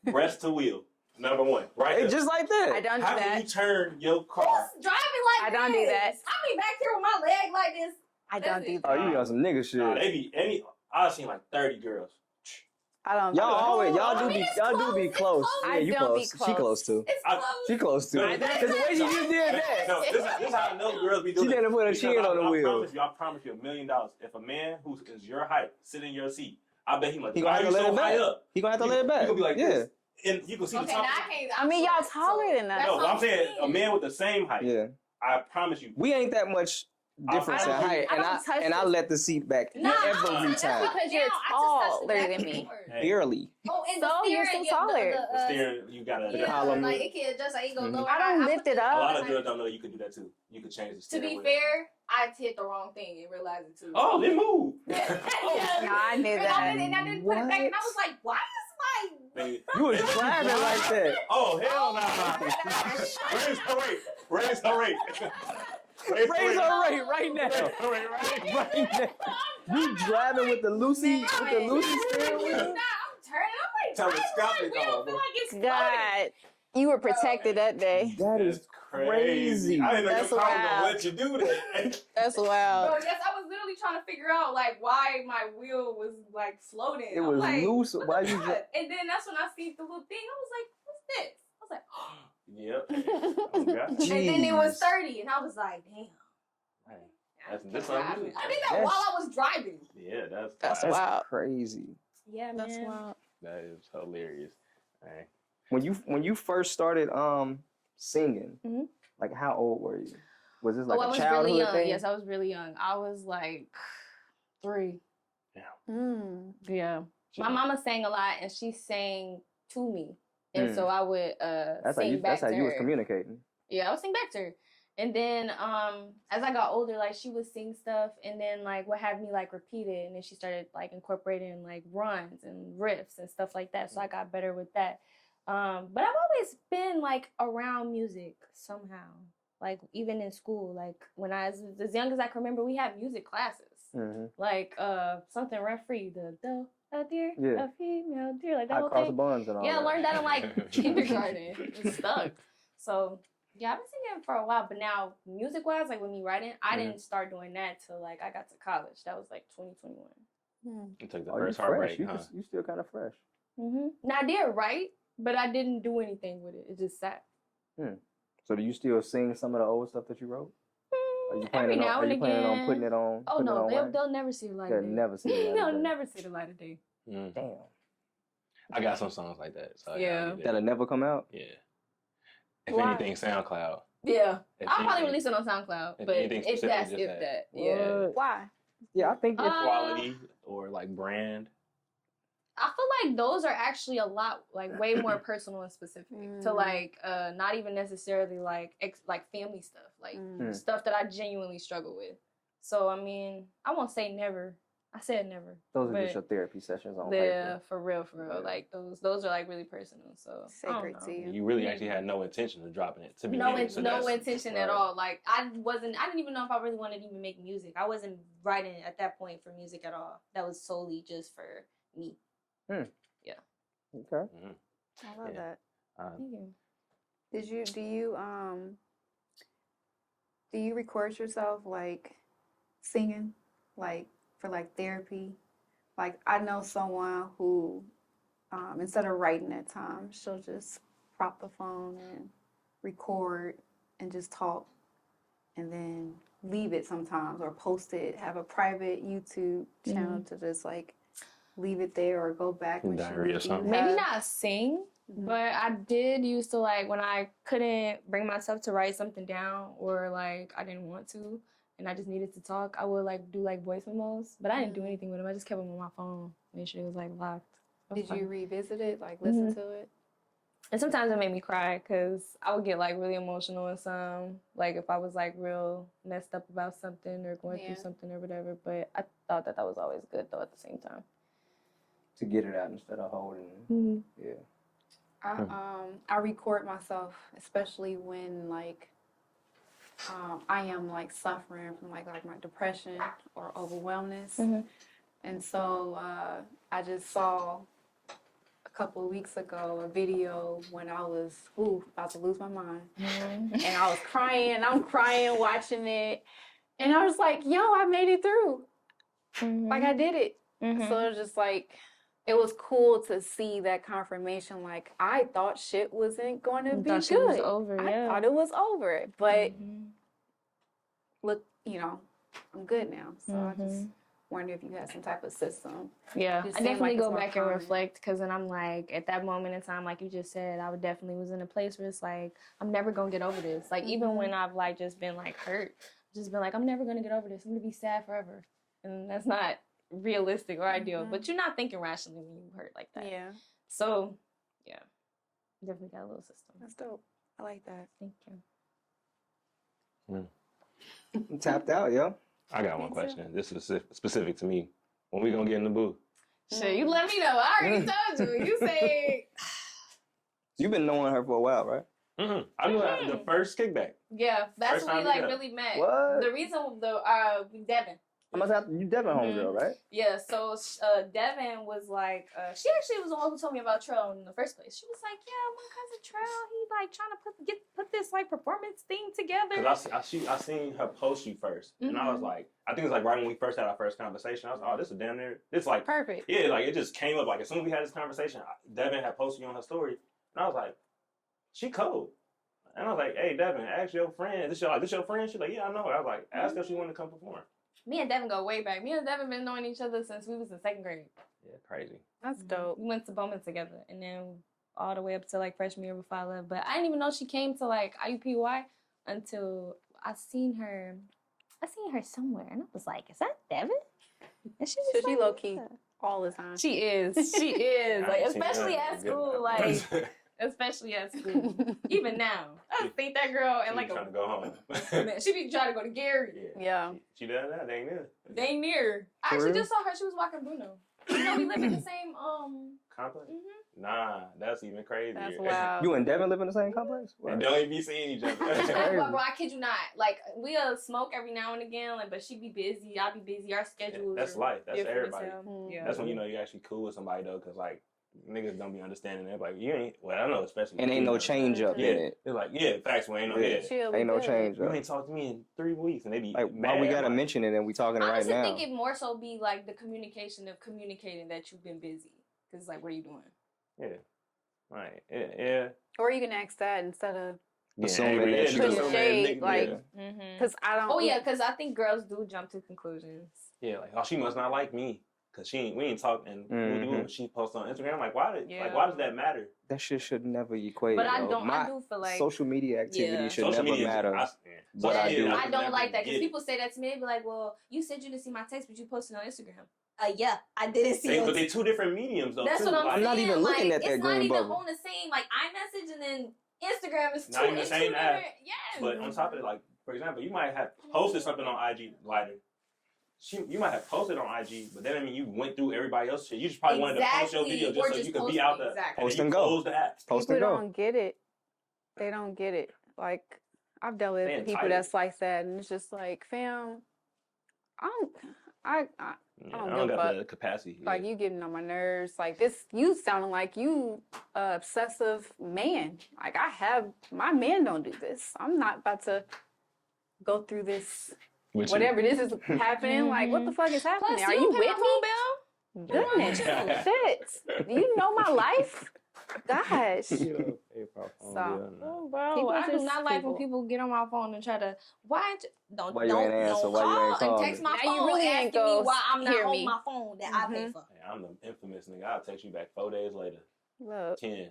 S4: Breast to wheel. Number one. Right
S2: It's
S4: there.
S2: just like that.
S5: I don't do
S4: How can
S5: that.
S4: you turn your car?
S3: Who's driving like
S5: I don't do
S3: this?
S5: that.
S3: I be back here with my leg like this.
S5: I don't do
S2: Oh,
S5: that.
S2: you got some nigga shit.
S4: Nah, they be I've seen like 30 girls.
S5: I don't.
S2: Y'all
S5: do that.
S2: do be
S3: it's
S2: y'all do be
S3: close,
S2: close.
S3: it's
S2: Yeah,
S5: close.
S2: you
S5: I don't be
S2: close. She close too.
S3: It's
S4: I-
S3: close.
S2: She close too.
S4: No,
S2: Because the way she just did that.
S4: No, this is how I know girls be doing
S2: She
S4: it.
S2: didn't put her
S4: Because
S2: chin on the wheel.
S4: I promise you $1 million. If a man who is your height sit in your seat, I bet he like,
S2: He
S4: why
S2: gonna
S4: are
S2: have
S4: you
S2: to let
S4: so
S2: it
S4: high
S2: back.
S4: up?
S2: He gonna have to let it
S4: You
S2: back.
S4: gonna be like
S2: Yeah.
S4: this. And you can see
S3: Okay,
S4: the
S3: now
S4: top.
S3: I can't.
S5: I mean, y'all taller than that.
S4: No,
S3: That's
S4: I'm saying
S3: what
S4: a man with the same height.
S2: Yeah.
S4: I promise you.
S2: We ain't that much difference in
S4: I don't-
S2: height,
S5: I
S2: and
S5: don't touch
S2: I
S5: it.
S2: let the seat back
S3: Nah,
S2: every
S3: that's
S2: time.
S5: because you're
S3: now, I just touched the
S5: taller
S3: back
S5: than
S3: of
S5: me.
S3: the door.
S4: Hey,
S2: Barely.
S3: Oh, and
S5: So,
S3: the steering,
S5: you're still
S3: yeah,
S5: taller.
S4: the steering, you gotta.
S3: Yeah,
S2: column.
S3: like it can adjust. Like it go
S2: Mhm.
S3: lower.
S5: I don't lift it
S4: A
S5: up.
S4: lot of girls don't know you can do that too. You can change the
S3: To
S4: steering
S3: be
S4: wheel.
S3: fair, I hit the wrong thing and realized it too.
S4: Oh, then move.
S5: No, I knew
S3: And
S5: that.
S3: I didn't put it back, and I
S2: What?
S3: was like, "Why is my?"
S4: Then-
S2: You was driving like that.
S4: Oh hell no! Raise her rate. Raise her rate.
S2: Raise her rate right now.
S4: Raise her rate right
S2: Right now. You driving with the Lucy steering wheel?
S3: I'm turning. I'm like,
S4: Tell
S3: why
S4: me,
S3: is
S4: stop
S3: my
S4: it,
S3: wheel
S4: though,
S3: feel
S4: bro.
S3: like it's floating?
S5: God, you were protected that day.
S2: That is
S4: That's crazy. I didn't know
S5: That's
S4: your car was gonna
S5: wild.
S4: let you do that.
S5: That's wild.
S3: Bro, yes, I was literally trying to figure out like why my wheel was like floating.
S2: It
S3: I'm
S2: was
S3: like,
S2: loose.
S3: what
S2: Why
S3: the
S2: you?
S3: fuck? And then that's when I see the little thing. I was like, what's this? I was like,
S4: Yep. Oh, God.
S3: and then it was
S2: Jeez.
S3: 30, and I was like, damn.
S4: That's
S3: I
S4: unusual.
S3: did that
S2: That's-
S3: while I was driving.
S4: Yeah, that's
S5: That's
S4: wild.
S5: wild.
S2: Crazy.
S3: Yeah,
S5: That's wild.
S4: That is hilarious. Alright.
S2: When you first started singing,
S3: Mhm.
S2: like how old were you? Was this like
S3: I
S2: a
S3: was
S2: childhood
S3: really young.
S2: thing?
S3: Yes, I was really young. I was like 3.
S5: Mm.
S3: Yeah. My mama sang a lot, and she sang to me, and so I would sing back
S2: That's how
S3: to
S2: you was
S3: her.
S2: communicating.
S3: Yeah, I would sing back to her. And then as I got older, like she would sing stuff and then like would have me like repeat it. And then she started like incorporating like runs and riffs and stuff like that. So I got better with that. But I've always been like around music somehow. Like even in school, like when I was as young as I can remember, we had music classes.
S2: Mm-hmm.
S3: Like something rent free, a deer,
S2: Yeah.
S3: a female deer, like that
S2: Hot
S3: whole
S2: cross
S3: thing.
S2: buns and all
S3: Yeah, I
S2: that.
S3: learned that in like kindergarten. It stuck. So yeah, I've been singing for a while, but now music wise, like with me writing, I didn't start doing that till like I got to college. That was like 2021.
S4: You took the
S2: Oh, you
S4: first
S2: fresh.
S4: heartbreak,
S2: You,
S4: huh?
S2: you still kind of fresh.
S3: Mm-hmm. Now I did write, but I didn't do anything with it. It just sat.
S2: So do you still sing some of the old stuff that you wrote? Are you
S3: Every
S2: planning
S3: now
S2: on,
S3: and
S2: are you planning on
S3: again.
S2: putting it on?
S3: Oh
S2: putting
S3: no,
S2: it on wax?
S3: they'll never see the light
S2: They'll
S3: of day.
S2: never see the light of
S3: They'll
S2: day.
S3: never see the light of day.
S4: Mm.
S2: Damn.
S4: I got some songs like that. So
S3: Yeah.
S2: That'll never come out.
S4: Yeah. If
S5: Why?
S4: anything, SoundCloud.
S3: Yeah.
S4: If
S3: I'll probably
S4: anything-
S3: release it on SoundCloud,
S4: if
S3: but
S4: anything
S3: if
S4: specific,
S3: that's
S4: just
S3: if
S4: that.
S3: that. Yeah.
S2: What?
S5: Why?
S2: Yeah, I think if
S4: Quality or like brand.
S3: I feel like those are actually a lot, like way more personal and specific to like, not even necessarily like like family stuff, like stuff that I genuinely struggle with. So I mean, I won't say never. I said never.
S2: those are
S3: but
S2: just your therapy sessions on
S3: yeah,
S2: paper.
S3: for real.
S2: Yeah.
S3: Like those are like really personal. So I don't
S5: Sacred to
S3: know.
S5: you.
S4: You really actually had no intention of dropping it to be
S3: No,
S4: honest. So
S3: no
S4: that's-
S3: intention at all. Like I didn't even know if I really wanted to even make music. I wasn't writing at that point for music at all. That was solely just for me.
S2: Okay.
S4: Mhm.
S5: I love
S4: Yeah.
S5: that.
S3: Thank you.
S5: Do you record yourself like singing, like for like therapy? Like I know someone who instead of writing at times, she'll just prop the phone and record and just talk and then leave it sometimes or post it, have a private YouTube channel to just like leave it there or go back when
S4: Diary or
S5: she
S4: something.
S3: Maybe not sing, but I did used to like when I couldn't bring myself to write something down or like I didn't want to and I just needed to talk, I would like do like voice memos, but I didn't do anything with them. I just kept them on my phone, make sure it was like locked.
S5: Did you revisit it, like listen to it?
S3: And sometimes it made me cry because I would get like really emotional in some, like if I was like real messed up about something or going through something or whatever. But I thought that was always good though at the same time.
S2: To get it out instead of holding. Yeah.
S5: I record myself, especially when like I am like suffering from like my depression or overwhelmness, and so I just saw a couple of weeks ago a video when I was about to lose my mind, and I was crying. I'm crying watching it, and I was like, "Yo, I made it through! Like I did it!" So it was just like. It was cool to see that confirmation. Like I thought shit wasn't going to be good.
S3: Was over,
S5: I thought it was over, but look, I'm good now. So I just wonder if you had some type of system.
S3: Yeah,
S5: You
S3: I
S5: seem
S3: definitely
S5: like it's
S3: go
S5: more
S3: back and
S5: common.
S3: reflect because then I'm like, at that moment in time, like you just said, I would definitely was in a place where it's like, I'm never gonna get over this. Like even when I've like just been like hurt, just been like, I'm never gonna get over this. I'm gonna be sad forever, and that's not realistic or ideal. But you're not thinking rationally when you hurt like that.
S5: Yeah,
S3: So, yeah, definitely got a little system.
S5: that's dope. I like that.
S3: Thank you.
S2: I'm tapped out, yo.
S4: I got one question. This is specific to me. When we gonna get in the booth?
S3: Shit, you let me know. I already told you. You say,
S2: You've been knowing her for a while, right?
S4: I knew the first kickback.
S3: yeah, that's
S4: First
S3: when we
S4: time
S3: like
S4: together.
S3: really met.
S2: What?
S3: The reason Devin.
S2: I must have you Devin homegirl, right?
S3: Yeah, so Devin was like, she actually was the one who told me about Trell in the first place. She was like, yeah, my cousin Trell, he like trying to put this like performance thing together.
S4: Cause I seen her post you first, and I was like, I think it was like right when we first had our first conversation. I was like, oh, this is damn near, this like
S5: Perfect.
S4: yeah, like it just came up like as soon as we had this conversation, Devin had posted you on her story, and I was like, she cold. And I was like, hey, Devin, ask your friend. This your friend? She's like, yeah, I know her. I was like, ask her if she wanted to come perform.
S3: Me and Devin go way back. Me and Devin been knowing each other since we was in second grade.
S4: Yeah, crazy.
S5: That's dope.
S3: We went to Bowman together, and then all the way up to like freshman year before I left. But I didn't even know she came to like IUPUI until I seen her somewhere, and I was like, "Is that Devin?" And she was
S5: So she
S3: like,
S5: low key
S3: "Yeah."
S5: all the time.
S3: She is. She is.
S4: I
S3: Like
S4: ain't seen
S3: especially
S4: that.
S3: at school. Like especially at school. Even now, I just think that girl and like
S4: trying to go home.
S3: man, she be trying to go to Gary.
S5: Yeah.
S4: She does that. They ain't there.
S3: They near. I
S2: For
S3: actually
S2: real?
S3: just saw her. She was walking Bruno. You know, we live in the same
S4: Complex? Nah, that's even crazier.
S5: That's wild.
S2: You and Devin live in the same complex?
S4: And don't even be seeing each other.
S3: Bro, I kid you not. Like we'll smoke every now and again, like, but she be busy. I'll be busy. Our schedules.
S4: That's
S3: are
S4: life. That's
S3: different as
S4: everybody.
S3: hell. Yeah.
S4: That's when you know you're actually cool with somebody though, cause like niggas don't be understanding that. Like you ain't. Well, I know especially.
S2: And ain't no change up
S4: Yeah,
S2: in it.
S4: it's like facts. We ain't no. Yeah.
S5: Chill,
S2: Ain't no
S5: good.
S2: change
S4: You
S2: up.
S4: ain't talked to me in 3 weeks, and they be
S2: Like,
S4: mad.
S2: why we gotta
S4: Like,
S2: mention it and we talking
S3: I
S2: right
S3: honestly
S2: now?
S3: think it more so be like the communication of communicating that you've been busy. Cause like, what are you doing?
S4: Yeah. Right. Yeah.
S5: Or you can ask that instead of
S2: Assuming
S4: angry.
S2: that
S4: Yeah,
S2: she
S4: just
S2: was-
S4: assuming
S5: shade,
S4: nigga-
S5: like-
S3: Mm-hmm.
S5: because I don't.
S3: Oh yeah, cause I think girls do jump to conclusions.
S4: yeah, like oh she must not like me, because we ain't talking.
S2: Mhm.
S4: She posts on Instagram. I'm like, why
S3: Yeah.
S4: does that matter?
S2: That shit should never equate.
S3: But I
S2: yo.
S3: don't.
S2: My
S3: I do feel like
S2: social media activity
S3: Yeah.
S2: should
S4: Social
S2: never
S4: media,
S2: matter.
S4: I
S2: what I do.
S3: I
S4: could
S3: don't
S4: never
S3: like that because
S4: get it.
S3: people say that to me. They be like, "Well, you said you didn't see my text, but you posted on Instagram." Yeah, I didn't see
S4: But
S3: it.
S4: they're two different mediums, though.
S3: That's
S4: too.
S3: what I'm
S4: Like,
S3: saying.
S2: not even looking at that
S3: it's
S2: green
S3: not even
S2: bubble.
S3: on the same like iMessage and then Instagram is
S4: Not
S3: two.
S4: even the
S3: It's
S4: same
S3: two
S4: app.
S3: different. Yes.
S4: But on top of it, like for example, you might have posted something on IG lighter. You might have posted on IG, but then I mean you went through everybody else's shit. You just probably wanted to post your video just so you could be out there.
S3: Exactly.
S2: Post
S4: and
S2: and
S4: you
S2: go.
S4: close the app.
S2: Post
S5: People
S2: and go.
S5: don't get it. They don't get it. Like I've dealt with
S4: They
S5: people
S4: entitled.
S5: that's like that, and it's just like, fam, I don't
S4: Yeah,
S5: don't
S4: I don't
S5: give a
S4: got
S5: fuck.
S4: the capacity.
S5: Like you getting on my nerves. Like this, you sounding like you obsessive man. Like my man don't do this. I'm not about to go through this.
S4: With you.
S5: Whatever this is happening. Like what the fuck is happening?
S3: Plus,
S5: Are
S3: you
S5: you
S3: don't pay
S5: with
S3: my
S5: me?
S3: phone bill.
S5: Goodness, shit. Do you know my life? Gosh.
S4: So,
S3: Oh, bro,
S5: People
S3: I do
S5: just
S3: not like
S5: people.
S3: when people get on my phone and try to don't
S2: Why you ain't answer?
S3: don't
S2: Why you
S3: call
S2: ain't call
S3: and text
S2: me?
S3: my
S5: Now you
S3: phone
S5: really ain't
S3: asking me
S5: go
S3: why I'm not
S5: hear
S3: on
S5: me.
S3: my phone that I pay for.
S4: Hey, I'm the infamous nigga. I'll text you back 4 days later.
S5: Look,
S4: 10.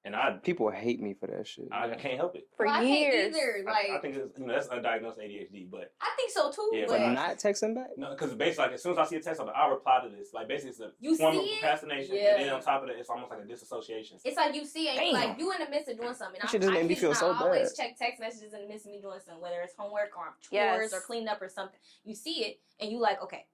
S4: And
S2: People hate me for that shit.
S4: I can't help it.
S5: for
S3: Well, I
S5: years.
S3: can't either.
S4: I
S3: Like
S4: think it's, that's undiagnosed ADHD, but
S3: I think so too.
S4: Yeah,
S2: For
S3: but
S4: but
S2: not texting back?
S4: no, because basically, like, as soon as I see a text, I'll reply to this. Like, basically, it's a
S3: You
S4: form
S3: see
S4: of
S3: it?
S4: procrastination,
S3: Yeah.
S4: and then on top of that, it's almost like a disassociation.
S3: it's like you see it, and you
S2: Damn.
S3: like you in the midst of doing something.
S2: That shit just made me feel so
S3: I always
S2: bad.
S3: check text messages in the midst of me doing something, whether it's homework or chores
S5: Yes.
S3: or cleanup or something. You see it, and you like, okay,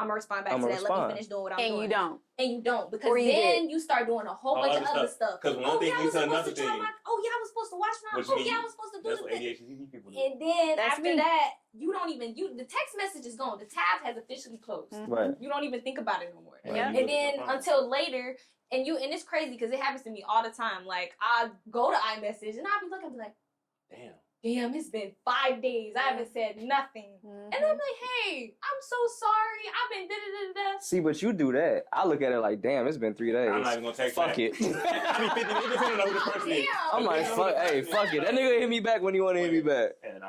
S3: I'm gonna respond back
S2: I'ma
S3: to that. Let
S2: respond.
S3: me finish doing what I'm
S5: And
S3: doing.
S5: you don't.
S3: And you don't because
S5: Or you
S3: then you start doing a whole
S4: All
S3: bunch
S4: other
S3: of other
S4: stuff.
S3: stuff.
S4: 'Cause one thing
S3: I
S4: leads
S3: was
S4: to
S3: supposed
S4: another
S3: to join
S4: thing.
S3: my. Oh yeah, I was supposed to watch my.
S4: Which
S3: Oh
S4: means
S3: yeah, I was supposed to do
S4: That's
S3: the
S4: what
S3: thing.
S4: ADHD people do.
S3: And then
S5: That's
S3: after
S5: me.
S3: that, you don't even the text message is gone. The tab has officially closed.
S2: Right.
S3: You don't even think about it no more.
S4: Right,
S5: Yeah.
S3: And
S4: you look at
S3: then
S4: your phone.
S3: until later, and it's crazy because it happens to me all the time. Like I go to iMessage and I'll be looking, I'll be like, damn, it's been 5 days. I haven't said nothing. And I'm like, hey, I'm so sorry. I've been da-da-da-da.
S2: See, but you do that. I look at it like, damn, it's been 3 days.
S4: I'm not even gonna text
S2: Fuck
S4: back.
S2: it.
S4: I mean, 50, it depends on who the person is.
S3: Damn.
S2: I'm like, fuck, hey, fuck it. That nigga hit me back when he want to hit me back.
S4: And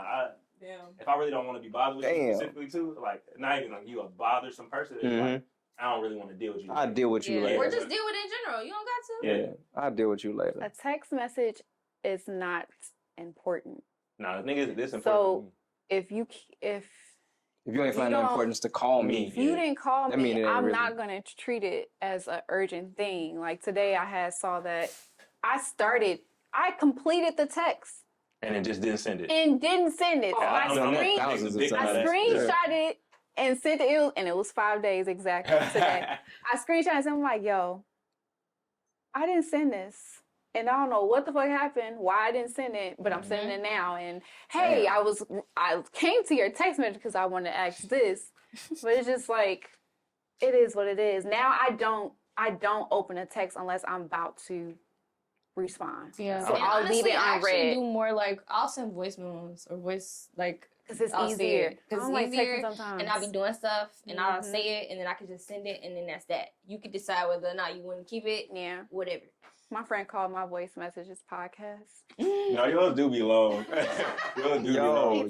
S3: Damn.
S4: if I really don't want to be bothered with you
S2: Damn.
S4: specifically too, like not even like you a bothersome person, it's like I don't really want to deal with you.
S2: I'll deal with you
S3: Yeah.
S2: later.
S3: Or just deal with it in general. You don't got to.
S2: Yeah, I'll deal with you later.
S5: A text message is not important.
S4: Nah, the nigga, this important.
S5: So if you
S2: If you ain't
S5: You
S2: find the
S5: don't-
S2: importance to call me,
S5: if you didn't call
S2: That mean
S5: me,
S2: it ain't
S5: I'm
S2: really-
S5: not gonna treat it as an urgent thing. Like today, I saw that I completed the text
S4: and it just didn't send it.
S5: and didn't send it. So
S2: I've
S5: I
S2: done that
S5: screen
S2: thousands of
S4: I
S2: times.
S5: I screenshot it and sent it, and it was 5 days exactly today. I screenshot and I'm like, yo, I didn't send this. And I don't know what the fuck happened, why I didn't send it, but I'm sending it now. And hey, I came to your text message because I wanted to ask this. But it's just like, it is what it is. Now I don't open a text unless I'm about to respond.
S3: Yeah.
S5: So
S3: And
S5: I'll leave
S3: honestly,
S5: it
S3: I actually
S5: unread.
S3: do more like I'll send voice memos or voice like
S5: Because it's
S3: I'll say
S5: easier.
S3: it. 'Cause
S5: I don't
S3: it's
S5: like
S3: easier,
S5: texting sometimes.
S3: and I'll be doing stuff and I'll
S5: Mhm.
S3: say it and then I can just send it and then that's that. You could decide whether or not you want to keep it,
S5: Yeah.
S3: whatever.
S5: My friend called my voice messages podcast.
S4: No, yours do be long. Yours do be
S2: Yo,
S4: long.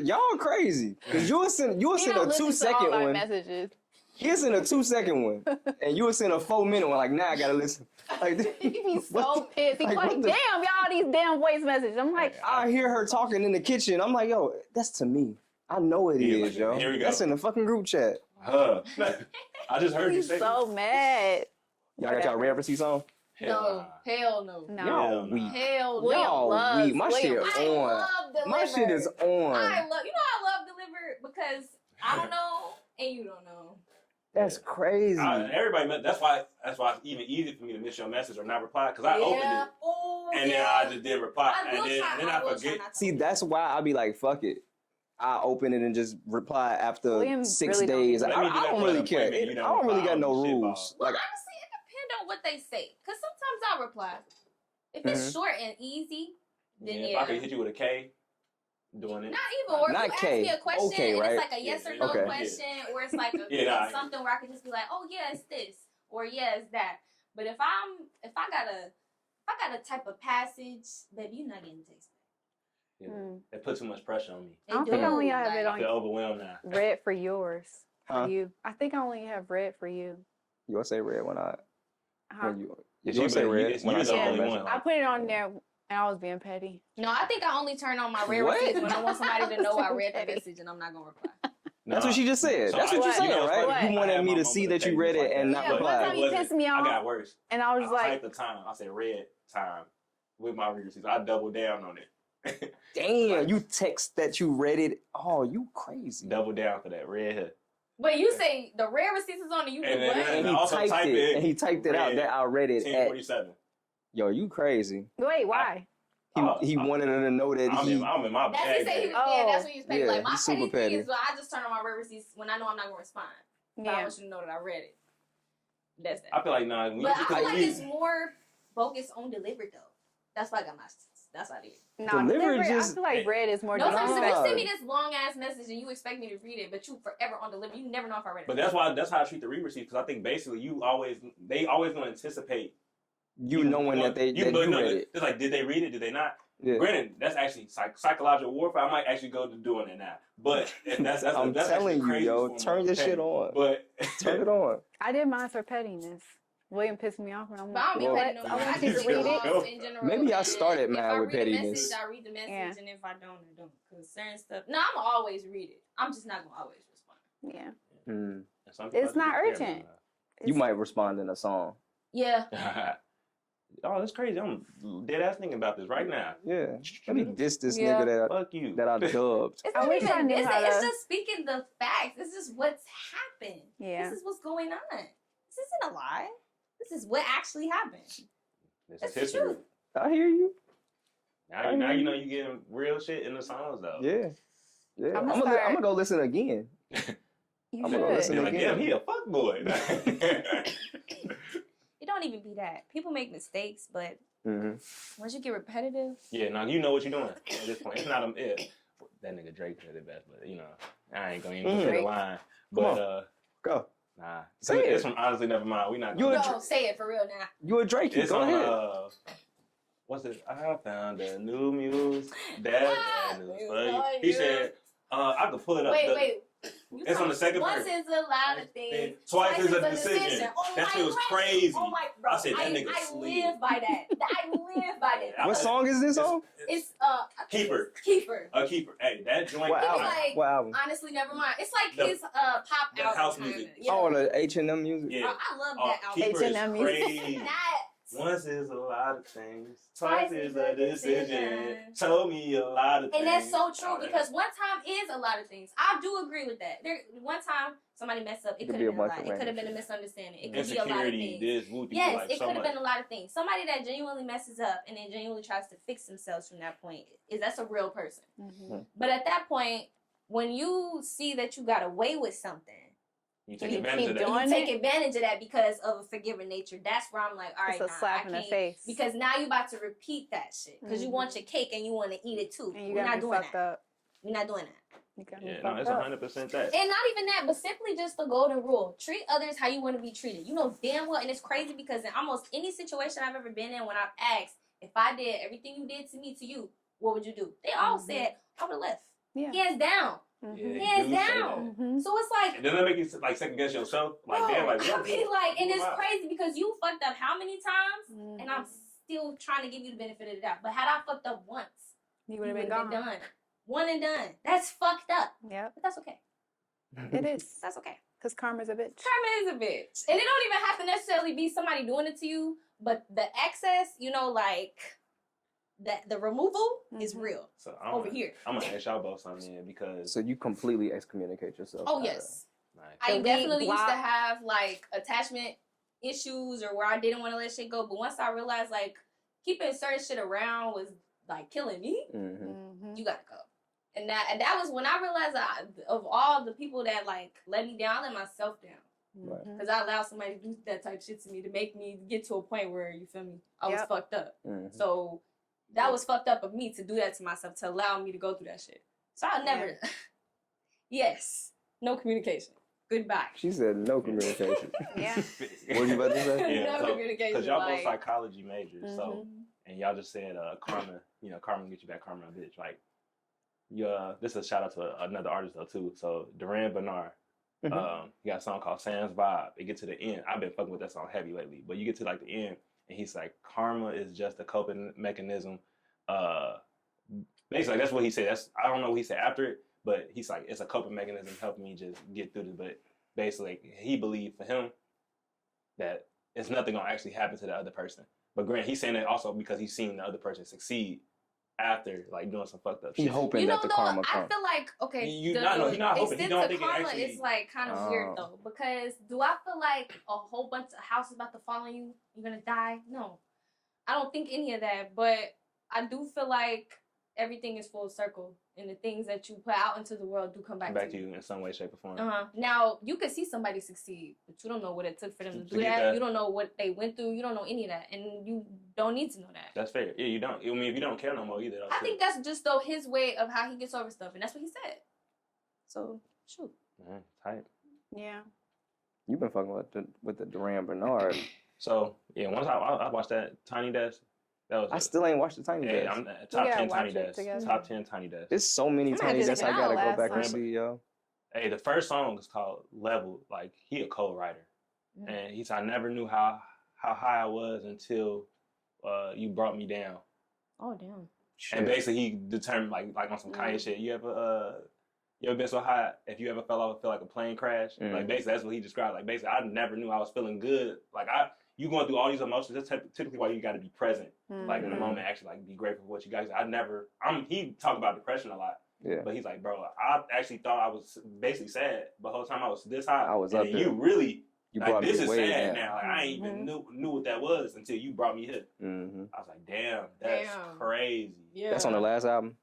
S2: y'all crazy. Cause you will send
S5: He
S2: a
S5: don't listen
S2: 2
S5: to all
S2: second
S5: my
S2: one.
S5: messages.
S2: He'll send a 2 second one, and you will send a 4 minute one. Like, nah, I gotta listen. Like,
S5: He be
S2: what
S5: so
S2: the-
S5: pissed. He's
S2: like,
S5: like,
S2: what the-
S5: damn, y'all, these damn voice messages. I'm like,
S2: I hear her talking in the kitchen. I'm like, yo, that's to me. I know it
S4: Yeah,
S2: is,
S4: like,
S2: yo.
S4: here we go.
S2: That's in the fucking group chat.
S4: I just heard you
S5: he's
S4: say
S5: so mad.
S2: Y'all got y'all rare receipts on?
S3: No, hell no.
S5: No.
S2: Y'all
S4: nah.
S2: weak.
S3: Hell no.
S5: William
S2: Y'all
S5: loves-
S2: weak. My shit
S5: William-
S3: I
S2: on.
S3: love deliver.
S2: My shit is on.
S3: I love deliver because I don't know and you don't know.
S2: That's crazy.
S4: Everybody, that's why it's even easy for me to miss your message or not reply because I opened it
S3: Oh,
S4: and then I just didn't reply and then I
S3: will
S4: forget.
S3: try not to.
S2: See, that's why I be like, fuck it. I open it and just reply after
S5: William
S2: 6
S5: really don't
S2: days.
S5: do
S2: I,
S5: that.
S4: Let me do
S2: I
S4: that
S2: don't
S4: for
S2: really
S4: an
S2: care.
S4: appointment. You
S2: I
S4: don't
S2: don't really
S4: reply
S2: got no
S4: on shit,
S2: rules.
S3: Well,
S2: Like,
S3: honestly, it depends on what they say. Because sometimes I'll reply. If it's short and easy, then
S4: If I could hit you with a K, doing it.
S3: Not even. Or
S2: Not
S3: if you
S2: K.
S3: ask me a question
S2: Okay,
S3: and
S2: right?
S3: it's like a yes or no
S2: Okay.
S3: question, or it's like a,
S4: Yeah, nah.
S3: something where I can just be like, oh yeah, it's this, or yeah, it's that. But if I got a type of passage, baby, you're not getting text.
S4: Yeah.
S5: Mm.
S4: It put too much pressure on me.
S5: I don't think I only have it
S4: I
S5: on
S4: feel overwhelmed now.
S5: red for yours. for you. I think I only have red for you.
S2: You gonna say red when you
S4: It's
S2: gonna say red
S4: It's
S2: when I
S4: you're the
S2: say
S4: only
S2: red.
S4: one.
S5: I put it on there and I was being petty.
S3: No, I think I only turn on my red
S2: What?
S3: receipts when I want somebody to know I read the
S5: Petty.
S3: message and I'm not gonna reply.
S2: That's what she just said.
S4: So
S2: That's what you
S5: What?
S2: said, right?
S5: What?
S2: You wanted me to see that you read it and not
S5: Yeah, one
S2: reply.
S5: time you pissed me
S4: I
S5: off.
S4: got worse.
S5: And I was
S4: I
S5: like,
S4: typed the time. I said red time with my read receipts. I doubled down on it.
S2: Damn, you text that you read it. Oh, you crazy.
S4: Double down for that red hair.
S3: But you say the red receipts is on and you do
S4: And
S3: what?
S4: then-
S2: And he
S4: also
S2: typed
S4: type
S2: it.
S4: it
S2: And he typed it out
S4: red
S2: that I read it at.
S4: 10:47.
S2: Yo, you crazy.
S5: wait, why?
S2: He wanted her to know that
S4: I'm in my
S3: That's he
S4: bag.
S3: said he was
S5: Oh.
S3: yeah, that's what he was petty.
S2: Yeah,
S3: Like my
S2: he's super
S3: petty
S2: petty.
S3: thing is I just turn on my red receipts when I know I'm not gonna respond. So I
S5: Yeah.
S3: want you to know that I read it. That's that.
S4: I feel like nah.
S3: But I feel like it's more focused on delivered though. That's why I got my. That's how I did.
S5: No,
S2: Delivered
S5: delivered,
S2: just-
S5: I feel like red is more
S3: No,
S2: Nah.
S3: so if you
S5: disrespectful.
S3: send me this long ass message and you expect me to read it, but you forever on delivery, you never know if I read it.
S4: But that's how I treat the read receipts, because I think basically they always gonna anticipate
S2: You knowing that you read it.
S4: It's like, did they read it? Did they not?
S2: Yeah.
S4: Granted, that's actually psychological warfare. I might actually go to doing it now. But that's
S2: I'm
S4: that's
S2: telling
S4: actually
S2: you,
S4: crazy
S2: yo,
S4: form
S2: turn
S4: of
S2: your
S4: petty.
S2: shit on.
S4: But
S2: Turn it on.
S5: I did mine for pettiness. William pissed me off, and I'm
S3: But I don't be
S2: Well,
S3: petty no more.
S5: I
S3: I
S5: want
S3: just
S5: you to read it.
S3: off in general.
S2: Maybe I
S3: and
S2: started
S3: if
S2: mine
S3: I
S2: with
S3: read the
S2: pettiness.
S3: Message, I read the message,
S5: Yeah.
S3: and if I don't, I don't. Because certain stuff. No, I'm gonna always read it. I'm just not gonna always respond.
S5: yeah,
S2: Mm.
S5: It's not urgent.
S2: You might respond in a song.
S3: Yeah.
S4: Oh, that's crazy. I'm dead ass thinking about this right now.
S2: Yeah. Let me diss this
S3: Yeah.
S2: nigga
S4: Fuck you.
S2: that I dubbed.
S3: It's
S5: I
S3: not
S5: wish I
S3: even
S5: knew
S3: this.
S5: how
S3: It's
S5: to-
S3: just speaking the facts. This is what's happened.
S5: Yeah.
S3: This is what's going on. This isn't a lie. This is what actually happened.
S4: This
S3: That's
S4: is
S3: the
S4: history.
S3: truth.
S2: I hear you.
S4: Now you know you getting real shit in the songs though.
S2: Yeah. Yeah.
S5: I'ma
S2: I'm
S5: start-
S2: gonna go listen again.
S5: You
S2: I'm gonna go listen
S5: should.
S4: They're like,
S2: again.
S4: damn, he a fuck boy.
S3: It don't even be that. People make mistakes, but
S2: Mm-hmm.
S3: once you get repetitive,
S4: Yeah, now you know what you're doing at this point. It's not that nigga Drake said it best, but you know, I ain't gonna even say the
S2: Drake.
S4: line.
S2: Come
S4: But
S2: Go.
S4: nah,
S2: Say
S4: it's
S2: it.
S4: from honestly never mind. We not.
S2: You
S4: Gonna,
S2: a
S3: no, say it for real now.
S2: You a Drake?
S4: it's
S2: Go
S4: on.
S2: ahead.
S4: What's it? I found a new muse. That news
S3: It's
S4: for you.
S3: on
S4: He
S3: you.
S4: said, I could pull it up.
S3: Wait. You
S4: It's on the second
S3: Once
S4: verse.
S3: is a lot of things.
S4: Twice is a decision.
S3: Oh
S4: That
S3: my
S4: shit was
S3: God.
S4: crazy.
S3: Oh my, bro.
S4: I said, that nigga
S3: I
S4: sleep.
S3: live by that. I live by that.
S2: What song is this on?
S3: It's
S4: Keeper.
S3: Keeper.
S4: A keeper. Hey, that joint.
S2: What album?
S3: like-
S2: What album?
S3: Honestly, never mind. It's like
S4: The-
S3: his pop
S4: the
S3: album.
S4: house
S3: kinda.
S4: music.
S3: Yeah.
S2: Oh, the H&M music.
S4: Yeah.
S3: Bro, I love that album.
S4: Keeper is
S5: H&M music.
S4: crazy.
S3: That.
S4: Once is a lot of things.
S3: Twice
S4: Twice is a decision. Told me a lot of things.
S3: And that's so true
S4: All that.
S3: because one time is a lot of things. I do agree with that. One time somebody messed up. It could have been a lot. It could have been a misunderstanding. It could be a lot of
S4: Insecurity,
S3: things.
S4: this, wooty,
S3: Yes,
S4: like
S3: it
S4: so
S3: could have
S4: much.
S3: been a lot of things. Somebody that genuinely messes up and then genuinely tries to fix themselves from that point that's a real person.
S5: Mhm.
S3: But at that point, when you see that you got away with something,
S4: You take
S5: You
S4: advantage
S5: keep
S4: of that.
S5: doing
S3: and you take
S5: it?
S3: advantage of that because of a forgiving nature. That's where I'm like, all right,
S5: It's a
S3: nah,
S5: slap
S3: I
S5: in the
S3: can't.
S5: face.
S3: Because now you about to repeat that shit. Because you
S5: Mhm.
S3: want your cake and you want to eat it too.
S5: And you
S3: We're
S5: gotta
S3: not
S5: be
S3: doing
S5: fucked
S3: that.
S5: up.
S3: We're not doing that.
S5: You gotta
S4: Yeah,
S5: be
S4: no,
S5: fucked
S4: it's
S5: up.
S4: 100% that.
S3: And not even that, but simply just the golden rule. Treat others how you want to be treated. You know damn well, and it's crazy because in almost any situation I've ever been in, when I've asked, if I did everything you did to me to you, what would you do? They all
S5: Mhm.
S3: said, I would have left.
S5: Yeah.
S3: Hands down.
S5: Mhm.
S4: Yeah, you
S3: Hands
S4: do say
S3: down.
S4: that.
S5: Mhm.
S3: So it's like,
S4: And doesn't that make you like second guess yourself? Like,
S3: bro,
S4: damn, like,
S3: I
S4: what?
S3: be like, and it's
S4: Wow.
S3: crazy because you fucked up how many times?
S5: Mhm.
S3: And I'm still trying to give you the benefit of the doubt. But had I fucked up once,
S5: You
S3: you
S5: would have
S3: would
S5: been
S3: have
S5: gone.
S3: done. One and done. That's fucked up.
S5: Yep,
S3: But that's okay.
S5: it is.
S3: That's okay.
S5: Because karma's a bitch.
S3: Karma is a bitch. And it don't even have to necessarily be somebody doing it to you, but the excess, you know, like the removal is
S5: Mhm.
S3: real
S4: So
S3: over here.
S4: I'm gonna ask y'all both something here because
S2: So you completely excommunicate yourself.
S3: Oh
S2: out of
S3: yes.
S4: like,
S3: I
S5: Delete,
S3: definitely used to
S5: block.
S3: have like attachment issues or where I didn't want to let shit go. But once I realized like keeping certain shit around was like killing me,
S2: that. Mhm.
S5: Mhm.
S3: you gotta go. And that was when I realized of all the people that like let me down, I let myself down.
S2: Right.
S5: Mhm.
S3: Because I allowed somebody to do that type of shit to me to make me get to a point where, you feel me, I was
S5: Yep.
S3: fucked up.
S2: Mhm.
S3: So that was fucked up of me to do that to myself, to allow me to go through that shit. So I never, yes, no communication. Goodbye.
S2: She said no communication.
S5: Yeah.
S2: What were you about to say?
S4: Yeah,
S3: no
S4: so,
S3: communication.
S4: because y'all both
S3: like,
S4: psychology majors, so
S5: Mhm.
S4: and y'all just said karma, karma get you back, karma a bitch. Like, this is a shout out to another artist though too. So Duran Bernard, He got a song called Sam's Vibe. It gets to the end. I've been fucking with that song heavy lately, but you get to like the end, and he's like, "Karma is just a coping mechanism." Basically, that's what he said. I don't know what he said after it, but he's like, it's a coping mechanism helping me just get through this. But basically, he believed for him that it's nothing gonna actually happen to the other person. But Grant, he's saying that also because he's seen the other person succeed after like doing some fucked up shit.
S2: He hoping that the karma
S3: I
S2: comes.
S3: feel like
S4: He's not hoping. He don't think it
S3: karma
S4: actually
S3: is like kind of weird though, because do I feel like a whole bunch of houses about to fall on you? You're gonna die? No, I don't think any of that. But I do feel like everything is full circle, and the things that you put out into the world do come back to you
S4: in some way, shape, or form.
S3: Now you could see somebody succeed, but you don't know what it took for them to do that. You don't know what they went through. You don't know any of that, and you don't need to know that.
S4: That's fair. Yeah, you don't. I mean, if you don't care no more either.
S3: I think that's just though his way of how he gets over stuff, and that's what he said. So shoot.
S4: Tight.
S5: Yeah.
S2: You've been fucking with the Duran Bernard.
S4: So yeah, once I watched that Tiny Desk.
S2: I still ain't watched the Tiny Desk.
S4: I'm top 10 Tiny Desk. Top 10 Tiny Desk.
S2: There's so many Tiny Desks I gotta go back and see, yo.
S4: Hey, the first song is called Level. Like, he a co-writer. And he said, I never knew how high I was until you brought me down.
S3: Oh, damn.
S4: Shit. And basically he determined, like on some Kanye shit, you ever been so high, if you ever fell off, feel like a plane crash? Like, basically, that's what he described. Like, basically, I never knew I was feeling good. Like, you going through all these emotions, that's typically why you got to be present. Like, in the moment, actually, like, be grateful for what you got. He talked about depression a lot.
S2: Yeah.
S4: But he's like, bro, I actually thought I was basically sad, but the whole time I was this high.
S2: I was up there.
S4: You like, this is sad
S2: down.
S4: now. Like, I ain't even knew what that was until you brought me here. I was like, damn, that's crazy.
S2: Yeah. That's on the last album.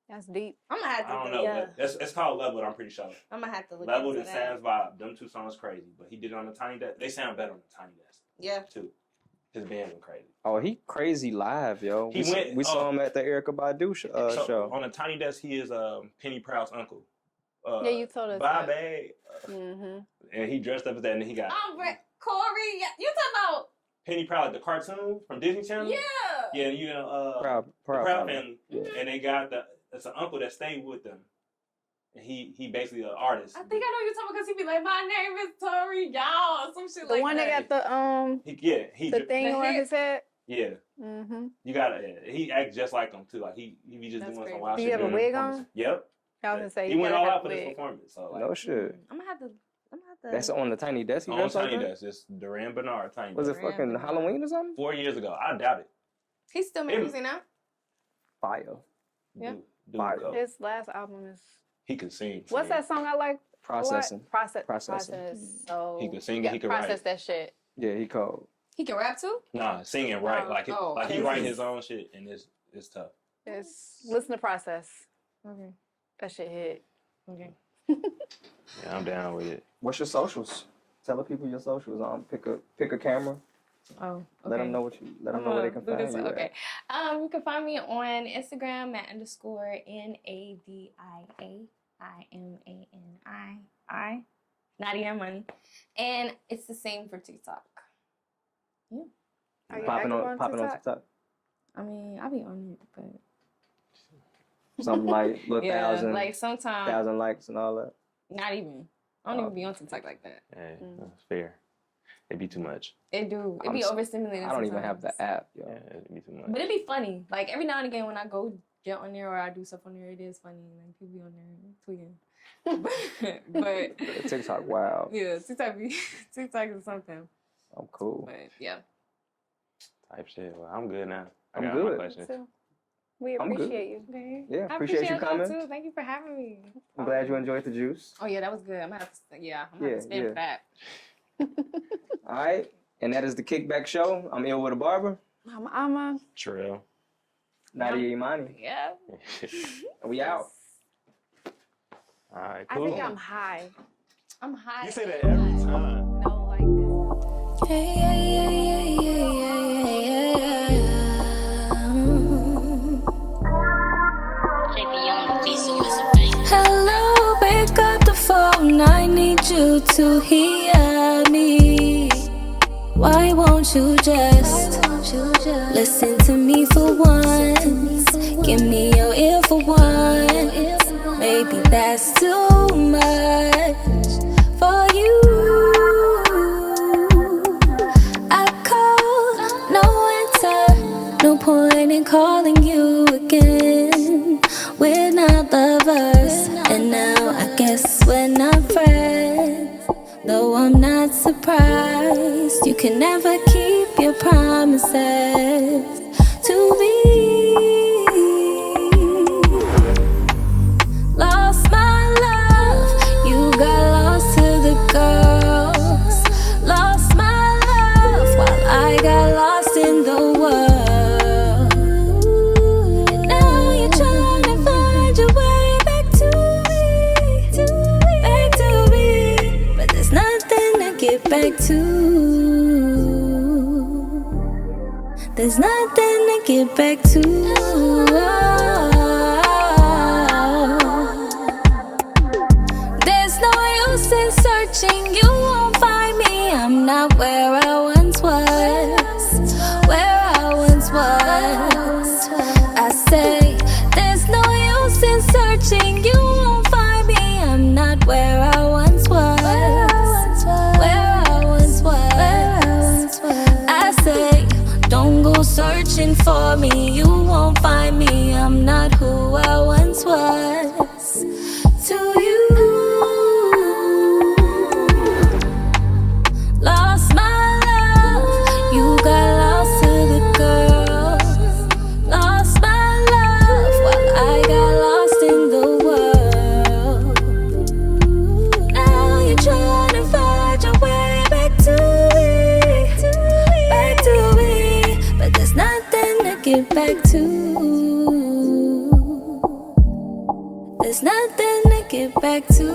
S5: That's deep.
S3: I'm gonna have to.
S4: I don't know, but it's called Leveled, I'm pretty sure.
S3: I'm gonna have to look
S4: Leveled
S3: into
S4: and
S3: that.
S4: Sam's Vibe. Them two songs crazy, but he did it on the Tiny Desk. They sound better on the Tiny Desk.
S3: Yeah.
S4: Too. His band went crazy.
S2: Oh, he crazy live, yo. We saw him at the Erykah Badu show.
S4: On the Tiny Desk, he is Penny Proud's uncle.
S5: Yeah, you told us.
S4: Bye, babe. And he dressed up as that, and he got.
S3: Corey, you talking about
S4: Penny Proud, like the cartoon from Disney Channel?
S3: Yeah.
S4: Yeah, you know,
S2: Proud
S4: family. And they got it's an uncle that stayed with them. And he basically an artist.
S3: I think I know you're talking because he be like, my name is Tori, y'all, or some shit
S5: the
S3: like
S5: one
S3: that.
S5: that got the thing on his head.
S4: Yeah. You gotta. He acts just like him too. Like he be just doing some wild shit.
S5: Do you have a wig on?
S4: Yep.
S5: I was gonna say
S4: he went all out for this performance. So like,
S2: no shit.
S3: I'm gonna have to.
S2: That's on the Tiny Desk.
S4: On Tiny Desk. It's Duran Bernard Tiny Desk.
S2: Was it fucking Halloween or something?
S4: 4 years ago. I doubt it.
S3: He's still making music now.
S2: Fire.
S3: Yeah.
S2: Fire.
S5: His last album is.
S4: He could sing.
S5: What's that song I like?
S2: Processing.
S5: Processing. So
S4: he could sing. He could
S5: process
S4: write.
S5: That shit.
S2: Yeah, he cold.
S3: He can rap too.
S4: Nah, singing right. Like he write his own shit, and it's tough.
S5: Listen to Process.
S3: Okay.
S5: That shit hit.
S3: Okay.
S4: Yeah, I'm down with it.
S2: What's your socials? Tell the people your socials. Pick a camera.
S3: Oh, okay.
S2: Let them know Let them know where they can find you.
S3: Okay. You can find me on Instagram at @NadiaImani. NadiaImani. And it's the same for TikTok. Yeah.
S5: Are you
S2: popping
S5: on
S2: TikTok?
S3: I mean, I'll be on it, but
S2: something like little thousand,
S3: like sometimes
S2: 1,000 likes and all that.
S3: Not even. I don't even be on TikTok like that.
S4: Yeah, that's fair. It'd be too much.
S3: It be overstimulating.
S2: I don't even have the app, yo.
S4: Yeah, it'd be too much.
S3: But it'd be funny. Like every now and again when I go get on there or I do stuff on there, it is funny. Like people be on there tweeting. but
S2: TikTok, wow.
S3: Yeah, TikTok is something.
S2: I'm cool.
S3: But yeah.
S4: Type shit. Well, I'm good now.
S2: I'm good.
S4: My questions.
S5: We appreciate you.
S3: Okay.
S2: Yeah, appreciate you coming.
S3: Too. Thank you for having me.
S2: I'm glad you enjoyed the juice.
S3: Oh yeah, that was good. I'm gonna have to spend for that.
S2: All right, and that is the Kickback Show. I'm ill with a barber.
S5: I'm Amma.
S4: Trill.
S2: NadiaImani.
S3: Yeah.
S2: We out.
S4: All right, cool.
S5: I think I'm high.
S3: I'm high.
S4: You say that every time.
S5: No, like
S1: Hello, pick up the phone. I need you to hear me. Why won't you just listen to me for once? Give me your ear for once. Maybe that's too much No point in calling you again. We're not lovers, and now I guess we're not friends. Though I'm not surprised, you can never keep your promises to me. Lost my love, you got lost to the girls. Lost my love while I got lost in the world. And now you're trying to find your way back to me, back to me. But there's nothing to get back to. There's nothing to get back to. There's no use in searching, you won't find me. I'm not where I once was, where I once was. I say, there's no use in searching, you won't find me. I'm not where I once was, where I once was. I say, don't go searching for me, you won't find me. I'm not who I once was to you. Lost my love, you got lost to the girls. Lost my love while I got lost in the world. Now you're trying to find your way back to me, back to me. But there's nothing to get back to. There's nothing to get back to.